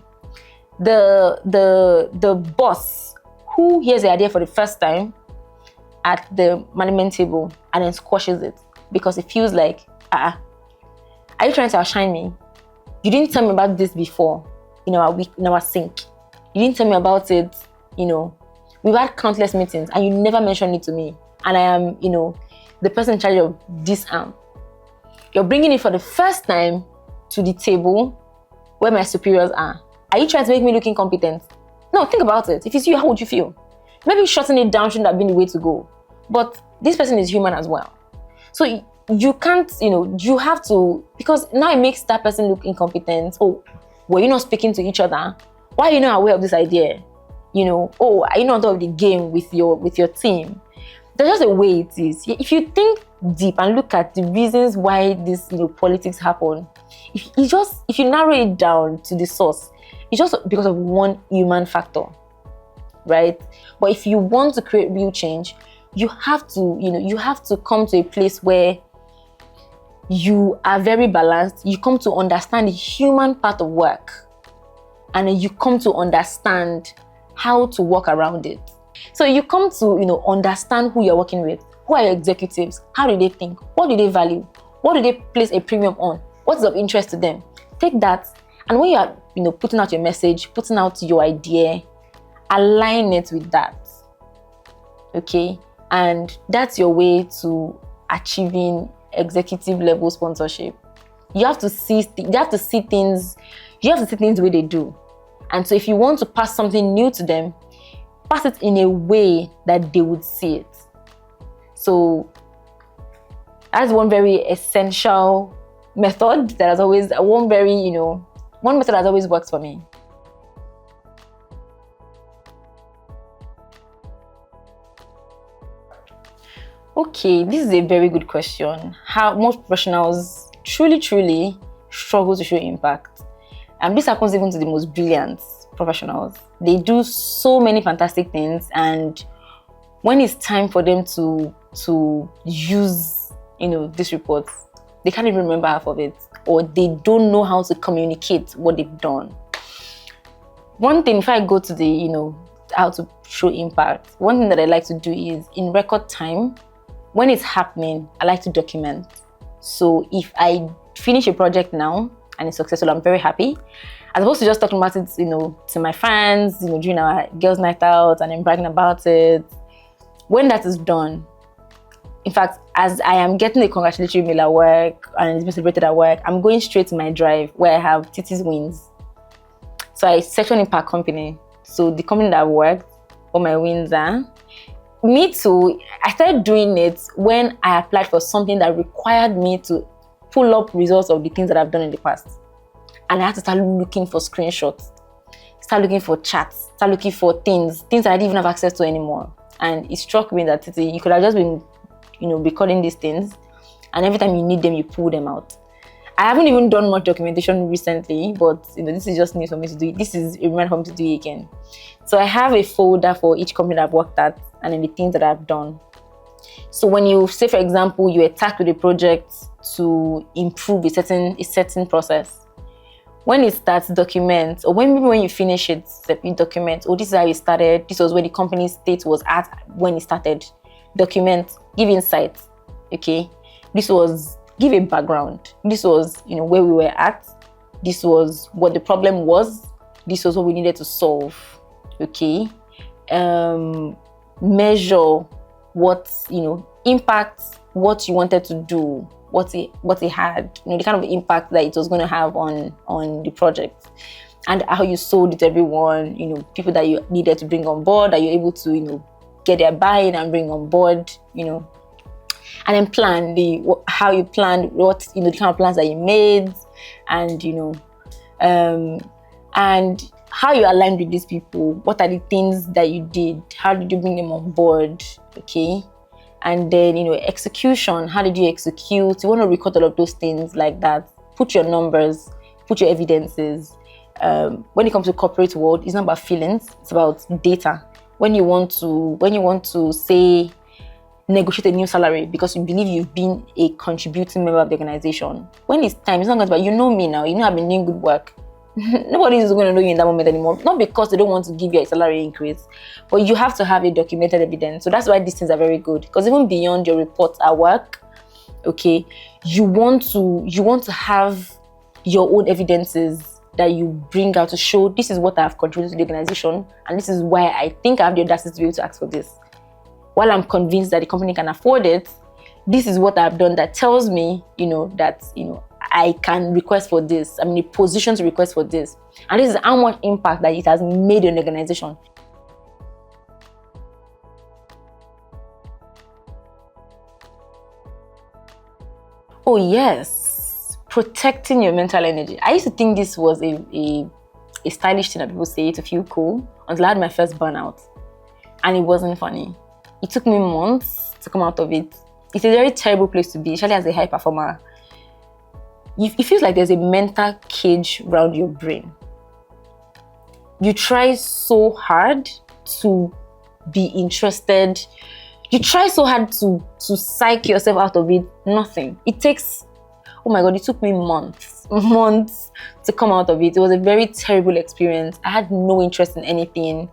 The boss who hears the idea for the first time at the management table and then squashes it because it feels like, are you trying to outshine me? You didn't tell me about this before in our sync. You didn't tell me about it, we've had countless meetings and you never mentioned it to me. And I am, the person in charge of this arm. You're bringing it for the first time to the table where my superiors are. Are you trying to make me look incompetent? No, think about it. If it's you, how would you feel? Maybe shutting it down shouldn't have been the way to go. But this person is human as well. So you can't, you have to, because now it makes that person look incompetent. Oh, were you not speaking to each other? Why are you not aware of this idea? Oh, are you not on top of the game with your team? There's just a way it is. If you think deep and look at the reasons why this, politics happen, if you narrow it down to the source, it's just because of one human factor, right? But if you want to create real change, you have to come to a place where you are very balanced. You come to understand the human part of work, and then you come to understand how to work around it. So you come to, understand who you're working with. Who are your executives? How do they think? What do they value? What do they place a premium on? What is of interest to them? Take that, and when you are, putting out your message, putting out your idea, align it with that. Okay? And that's your way to achieving executive level sponsorship. You have to see things the way they do. And so if you want to pass something new to them, pass it in a way that they would see it. So that's one very essential method that has always, one method that has always worked for me. Okay, this is a very good question. How most professionals truly struggle to show impact. And this happens even to the most brilliant professionals. They do so many fantastic things, and when it's time for them to use, this report, they can't even remember half of it, or they don't know how to communicate what they've done. One thing, if I go to the, how to show impact, one thing that I like to do is, in record time, when it's happening, I like to document. So if I finish a project now and it's successful, I'm very happy. As opposed to just talking about it, to my friends, during our girls' night out and then bragging about it. When that is done, in fact, as I am getting a congratulatory mail at work and it's been celebrated at work, I'm going straight to my drive where I have Titi's wins. So I section in per company. So the company that I've worked, all my wins are. Me too, I started doing it when I applied for something that required me to pull up results of the things that I've done in the past. And I had to start looking for screenshots, start looking for chats, start looking for things that I didn't even have access to anymore. And it struck me that you could have just been, recording these things, and every time you need them, you pull them out. I haven't even done much documentation recently, but this is just new for me to do. This is a reminder for me to do it again. So I have a folder for each company that I've worked at, and then the things that I've done. So when you say, for example, you are tasked with a project to improve a certain process, when it starts, document, or when you finish it, you document. Oh, this is how it started. This was where the company state was at when it started. Document, give insights. Okay, give a background. This was, where we were at. This was what the problem was. This was what we needed to solve. Okay, measure what, impact what you wanted to do, what it had, the kind of impact that it was going to have on the project, and how you sold it to everyone, people that you needed to bring on board, that you're able to, get their buy-in and bring on board, and then plan how you planned, what, the kind of plans that you made, and, and how you aligned with these people. What are the things that you did? How did you bring them on board? Okay. And then, execution. How did you execute? You want to record all of those things like that. Put your numbers, put your evidences. When it comes to corporate world, it's not about feelings, it's about data. When you want to say, negotiate a new salary because you believe you've been a contributing member of the organization, when it's time, it's not going to be, me now, I've been doing good work. Nobody is going to know you in that moment anymore. Not because they don't want to give you a salary increase, but you have to have a documented evidence. So that's why these things are very good, because even beyond your reports at work, okay, you want to have your own evidences that you bring out to show this is what I've contributed to the organization, and this is why I think I have the audacity to be able to ask for this. While I'm convinced that the company can afford it, this is what I've done that tells me, that, I can request for this. I'm in a position to request for this. And this is how much impact that it has made in the organization. Oh yes, protecting your mental energy. I used to think this was a stylish thing that people say to feel cool until I had my first burnout. And it wasn't funny. It took me months to come out of it. It's a very terrible place to be, especially as a high performer. It feels like there's a mental cage around your brain. You try so hard to be interested. You try so hard to psych yourself out of it. Nothing. It takes, oh my God, it took me months to come out of it. It was a very terrible experience. I had no interest in anything.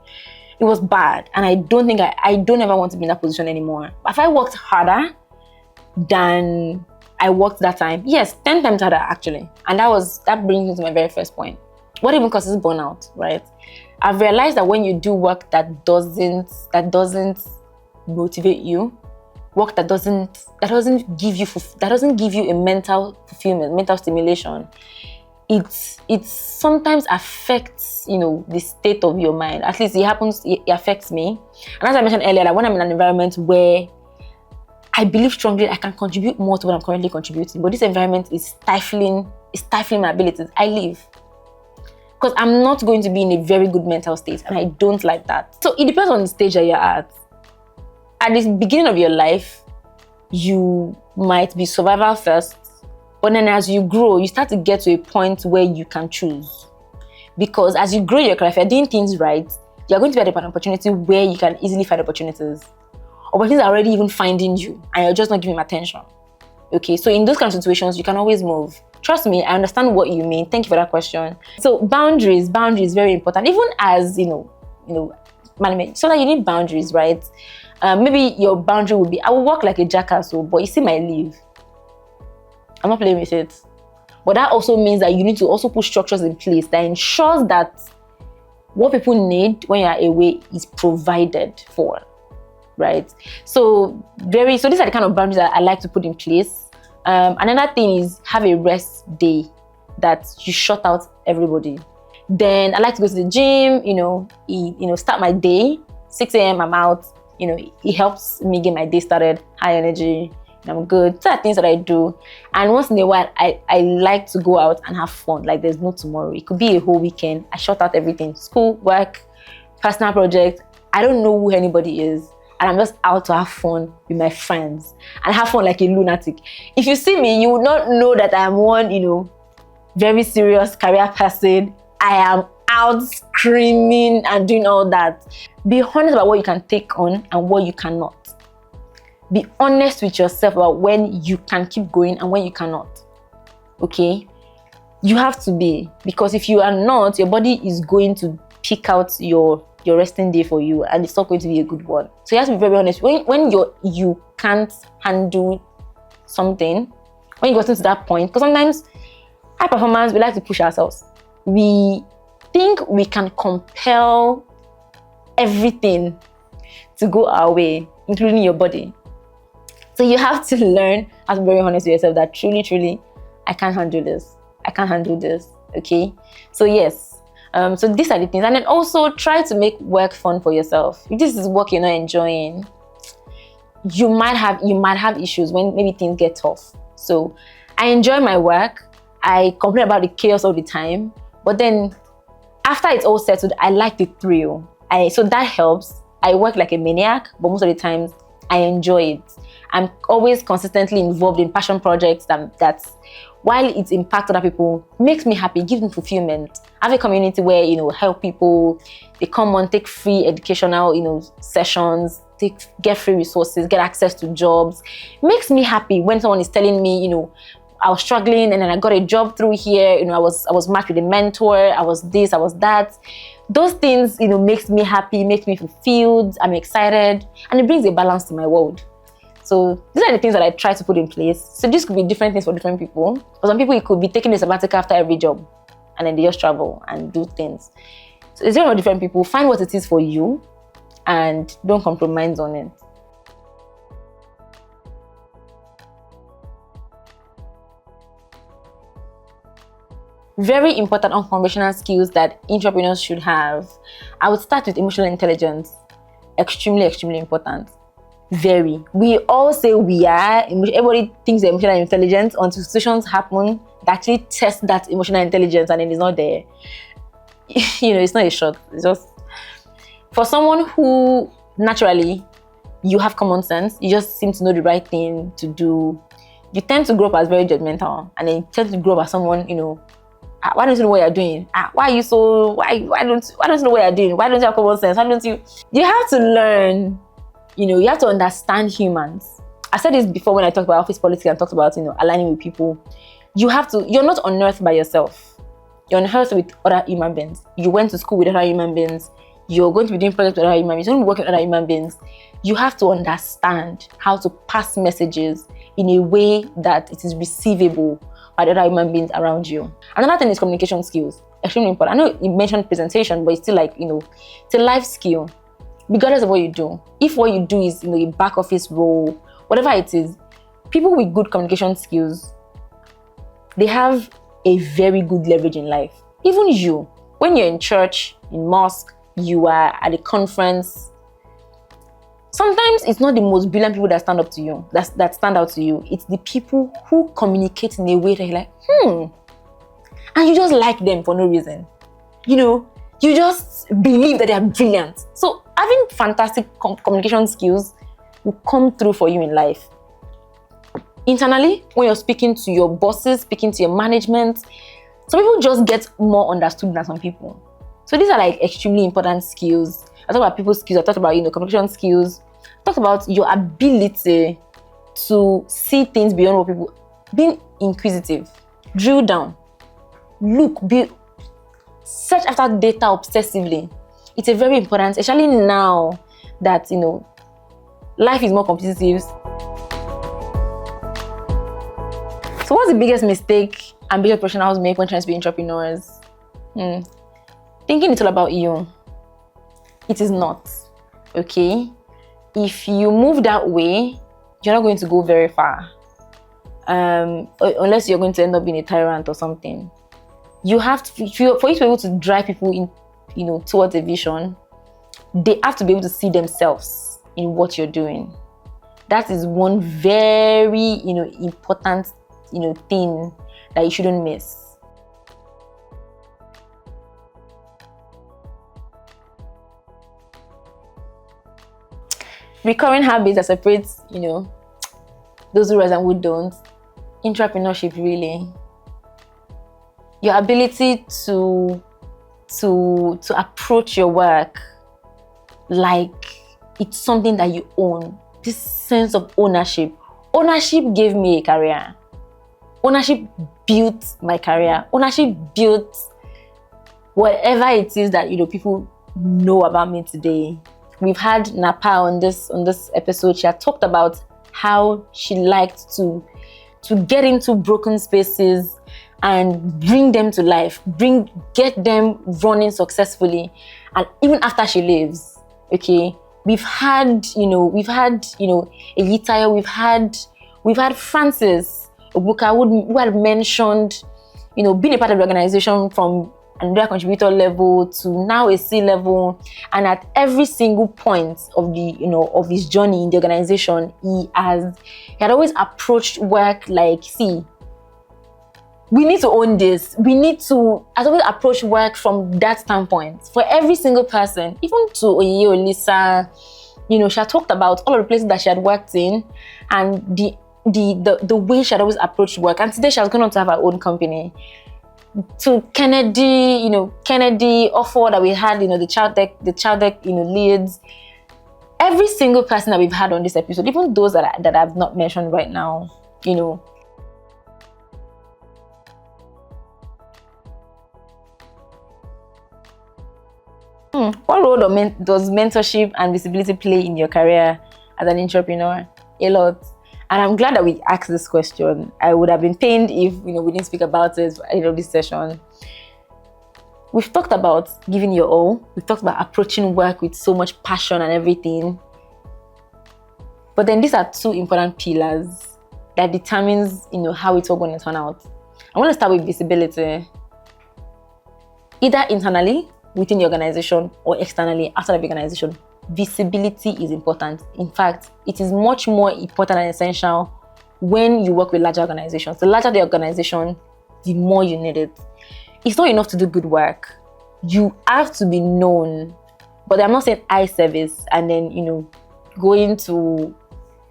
It was bad. And I don't ever want to be in that position anymore. If I worked harder than I worked that time, yes, 10 times harder actually. And that brings me to my very first point. What even causes burnout, right? I've realized that when you do work that doesn't motivate you, work that doesn't give you a mental fulfillment, mental stimulation, it sometimes affects, the state of your mind. At least it affects me. And as I mentioned earlier, that when I'm in an environment where I believe strongly I can contribute more to what I'm currently contributing, but this environment is stifling my abilities, I leave. Because I'm not going to be in a very good mental state, and I don't like that. So it depends on the stage that you're at. At the beginning of your life, you might be survival first, but then as you grow, you start to get to a point where you can choose. Because as you grow your career, if you're doing things right, you're going to be at an opportunity where you can easily find opportunities. Opportunities are already even finding you, and you're just not giving them attention. Okay, so in those kind of situations, you can always move. Trust me, I understand what you mean. Thank you for that question. So boundaries, very important. Even as, management, so that you need boundaries, right? Maybe your boundary would be, I will work like a jackass, but you see my leave. I'm not playing with it. But that also means that you need to also put structures in place that ensures that what people need when you're away is provided for, right? So these are the kind of boundaries that I like to put in place. Another thing is have a rest day that you shut out everybody. Then I like to go to the gym, start my day, 6 a.m. I'm out, it helps me get my day started, high energy, I'm good. These are things that I do. And once in a while, I like to go out and have fun, like there's no tomorrow. It could be a whole weekend. I shut out everything, school, work, personal project. I don't know who anybody is. And I'm just out to have fun with my friends and have fun like a lunatic. If you see me, you will not know that I am one, very serious career person. I am out screaming and doing all that. Be honest about what you can take on and what you cannot. Be honest with yourself about when you can keep going and when you cannot. Okay? You have to be, because if you are not, your body is going to pick out your resting day for you, and it's not going to be a good one. So you have to be very honest. When you can't handle something, when you get to that point, because sometimes high performance, we like to push ourselves. We think we can compel everything to go our way, including your body. So you have to learn how to be very honest with yourself that truly, I can't handle this. I can't handle this. Okay? So yes. So these are the things. And then also try to make work fun for yourself. If this is work you're not enjoying, you might have issues when maybe things get tough. So I enjoy my work. I complain about the chaos all the time. But then after it's all settled, I like the thrill. So that helps. I work like a maniac, but most of the times I enjoy it. I'm always consistently involved in passion projects that's while it impacts other people, makes me happy, gives me fulfillment. I have a community where, help people. They come on, take free educational, sessions, get free resources, get access to jobs. Makes me happy when someone is telling me, I was struggling and then I got a job through here. I was matched with a mentor. I was this, I was that. Those things, makes me happy, makes me fulfilled. I'm excited, and it brings a balance to my world. So these are the things that I try to put in place. So this could be different things for different people. For some people, it could be taking a sabbatical after every job, and then they just travel and do things. So it's different for different people. Find what it is for you, and don't compromise on it. Very important unconventional skills that entrepreneurs should have. I would start with emotional intelligence. Extremely important. Very. We all say we are. Everybody thinks they're emotional intelligence until situations happen that actually test that emotional intelligence and then it's not there. It's not a shot. It's just for someone who naturally you have common sense, you just seem to know the right thing to do. You tend to grow up as very judgmental, and then you tend to grow up as someone, why don't you know what you're doing? Why don't you know what you're doing? Why don't you have common sense? Why don't you? You have to learn. You have to understand humans. I said this before when I talked about office politics and talked about, aligning with people. You're not on earth by yourself. You're on earth with other human beings. You went to school with other human beings. You're going to be doing projects with other human beings. You're going to be working with other human beings. You have to understand how to pass messages in a way that it is receivable by the other human beings around you. Another thing is communication skills. Extremely important. I know you mentioned presentation, but it's still it's a life skill. Regardless of what you do. If what you do is, a back office role, whatever it is, people with good communication skills, they have a very good leverage in life. Even you, when you're in church, in mosque, you are at a conference, sometimes it's not the most brilliant people that stand up to you, that stand out to you. It's the people who communicate in a way that you're like, and you just like them for no reason. You just believe that they are brilliant. So having fantastic communication skills will come through for you in life. Internally, when you're speaking to your bosses, speaking to your management, some people just get more understood than some people. So these are extremely important skills. I talked about people skills, I talked about communication skills, I talked about your ability to see things beyond what people, being inquisitive, drill down, search after data obsessively. It's a very important, especially now that life is more competitive. So what's the biggest mistake ambitious professionals make when trying to be entrepreneurs? Thinking it's all about you. It is not. Okay? If you move that way, you're not going to go very far. Unless you're going to end up being a tyrant or something. You have to, for you to be able to drive people in, towards a vision, they have to be able to see themselves in what you're doing. That is one very, important, thing that you shouldn't miss. Recurring habits that separate, those who rise and who don't. Entrepreneurship, really. Your ability to approach your work like it's something that you own. This sense of ownership. Ownership gave me a career. Ownership built my career. Ownership built whatever it is that people know about me today. We've had Napa on this episode. She had talked about how she liked to get into broken spaces and bring them to life, get them running successfully. And even after she leaves, okay, we've had Elitayo, we've had Francis Obuka who had mentioned, being a part of the organization from another contributor level to now a C level, and at every single point of of his journey in the organization, he had always approached work like, see, we need to own this. We need to, as always, approach work from that standpoint. For every single person, even to Oye or Lisa, she had talked about all of the places that she had worked in and the way she had always approached work. And today she has gone on to have her own company. To Kennedy, Kennedy offer that we had, the child deck, leads. Every single person that we've had on this episode, even those that I've not mentioned right now, What role does mentorship and visibility play in your career as an entrepreneur? A lot. And I'm glad that we asked this question. I would have been pained if we didn't speak about it in this session. We've talked about giving your all. We've talked about approaching work with so much passion and everything. But then these are two important pillars that determines how it's all going to turn out. I want to start with visibility. Either internally within the organization or externally outside of the organization. visibility is important. In fact, it is much more important and essential when you work with larger organizations. The larger the organization, the more you need it. It's not enough to do good work. You have to be known. But I'm not saying eye service and then, going to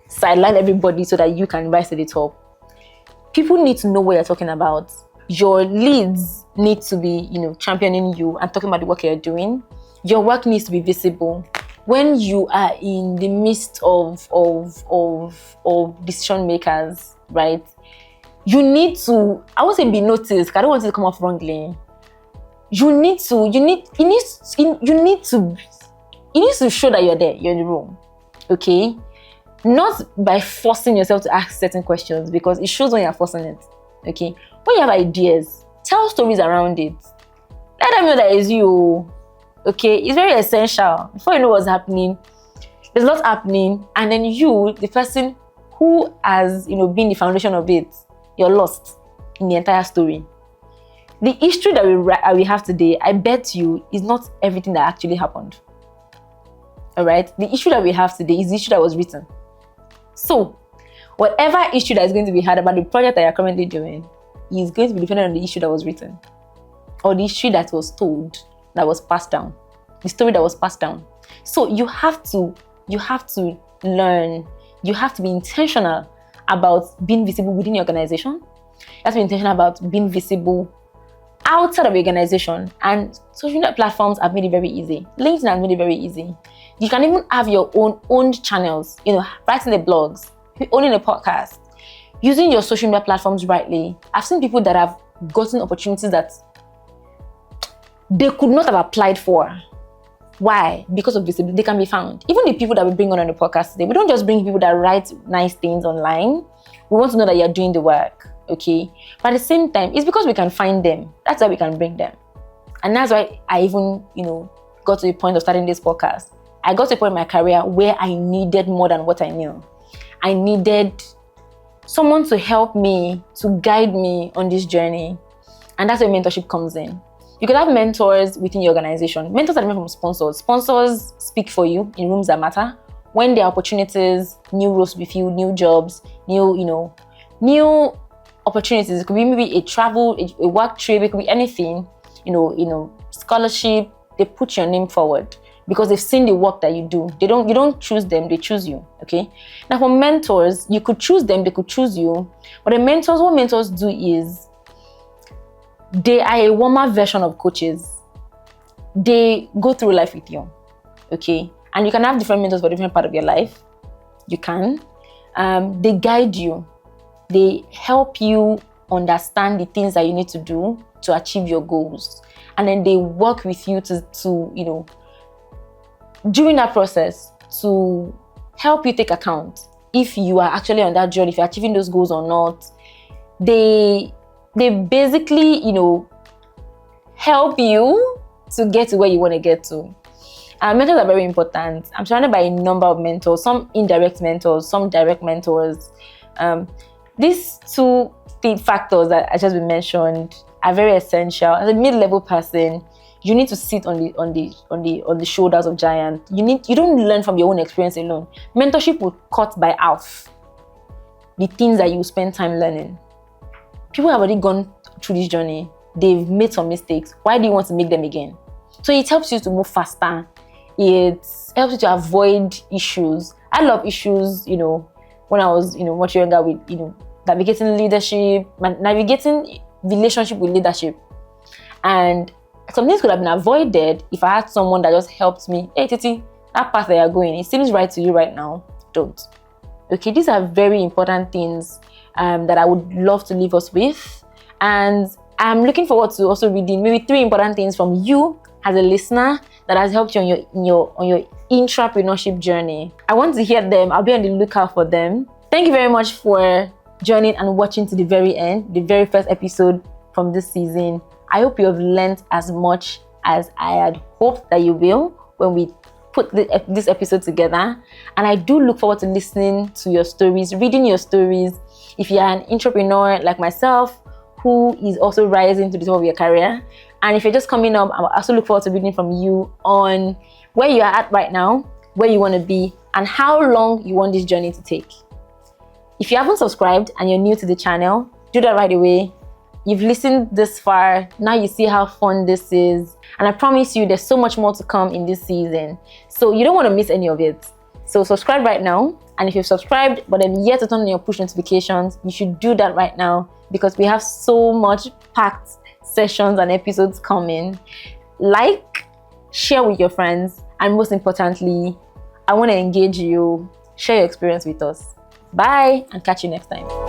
sideline everybody so that you can rise to the top. People need to know what you're talking about. Your leads need to be, championing you and talking about the work you're doing. Your work needs to be visible. When you are in the midst of decision makers, right? You need to, I won't say be noticed, I don't want it to come off wrongly. You need to show that you're there, you're in the room, okay? Not by forcing yourself to ask certain questions, because it shows when you're forcing it, okay? When you have ideas, tell stories around it. Let them know that it's you, okay? It's very essential. Before you know what's happening, there's a lot happening, and then you, the person who has, been the foundation of it, you're lost in the entire story. The history that we have today, I bet you, is not everything that actually happened. All right? The issue that we have today is the issue that was written. So, whatever issue that is going to be had about the project that you're currently doing is going to be dependent on the issue that was written, or the issue that was told, that was passed down, the story that was passed down. So you have to learn, you have to be intentional about being visible within your organization. You have to be intentional about being visible outside of your organization. And social media platforms have made it very easy. LinkedIn has made it very easy. You can even have your own channels, writing the blogs, owning a podcast, using your social media platforms rightly. I've seen people that have gotten opportunities that they could not have applied for. Why? Because of visibility. They can be found. Even the people that we bring on the podcast today, we don't just bring people that write nice things online. We want to know that you're doing the work, okay? But at the same time, it's because we can find them. That's why we can bring them. And that's why I even, got to the point of starting this podcast. I got to a point in my career where I needed more than what I knew. I needed someone to help me, to guide me on this journey. And that's where mentorship comes in. You could have mentors within your organization. Mentors are different from sponsors. Sponsors speak for you in rooms that matter. When there are opportunities, new roles to be filled, new jobs, new opportunities. It could be maybe a travel, a work trip, it could be anything, scholarship. They put your name forward because they've seen the work that you do. You don't choose them, they choose you, okay? Now for mentors, you could choose them, they could choose you. But what mentors do is, they are a warmer version of coaches. They go through life with you, okay? And you can have different mentors for different part of your life. You can. They guide you. They help you understand the things that you need to do to achieve your goals. And then they work with you to during that process, to help you take account if you are actually on that journey, if you're achieving those goals or not. They basically, help you to get to where you want to get to. Mentors are very important. I'm surrounded by a number of mentors, some indirect mentors, some direct mentors. These two factors that I just mentioned are very essential. As a mid-level person, you need to sit on the shoulders of giants. You don't learn from your own experience alone. Mentorship will cut by half the things that you spend time learning. People have already gone through this journey. They've made some mistakes. Why do you want to make them again? So it helps you to move faster. It helps you to avoid issues. I love issues, when I was, much younger, with, navigating leadership, navigating relationship with leadership. And some things could have been avoided if I had someone that just helped me. Hey, Titi, that path that you're going, it seems right to you right now. Don't. Okay, these are very important things that I would love to leave us with. And I'm looking forward to also reading maybe 3 important things from you as a listener that has helped you on your intrapreneurship journey. I want to hear them. I'll be on the lookout for them. Thank you very much for joining and watching to the very end, the very first episode from this season. I hope you have learned as much as I had hoped that you will when we put this episode together. And I do look forward to listening to your stories, reading your stories. If you are an entrepreneur like myself, who is also rising to the top of your career, and if you're just coming up, I also look forward to reading from you on where you are at right now, where you want to be, and how long you want this journey to take. If you haven't subscribed and you're new to the channel, do that right away. You've listened this far, now you see how fun this is. And I promise you there's so much more to come in this season. So you don't want to miss any of it. So subscribe right now. And if you've subscribed but then yet to turn on your push notifications, you should do that right now because we have so much packed sessions and episodes coming. Like, share with your friends, and most importantly, I want to engage you. Share your experience with us. Bye, and catch you next time.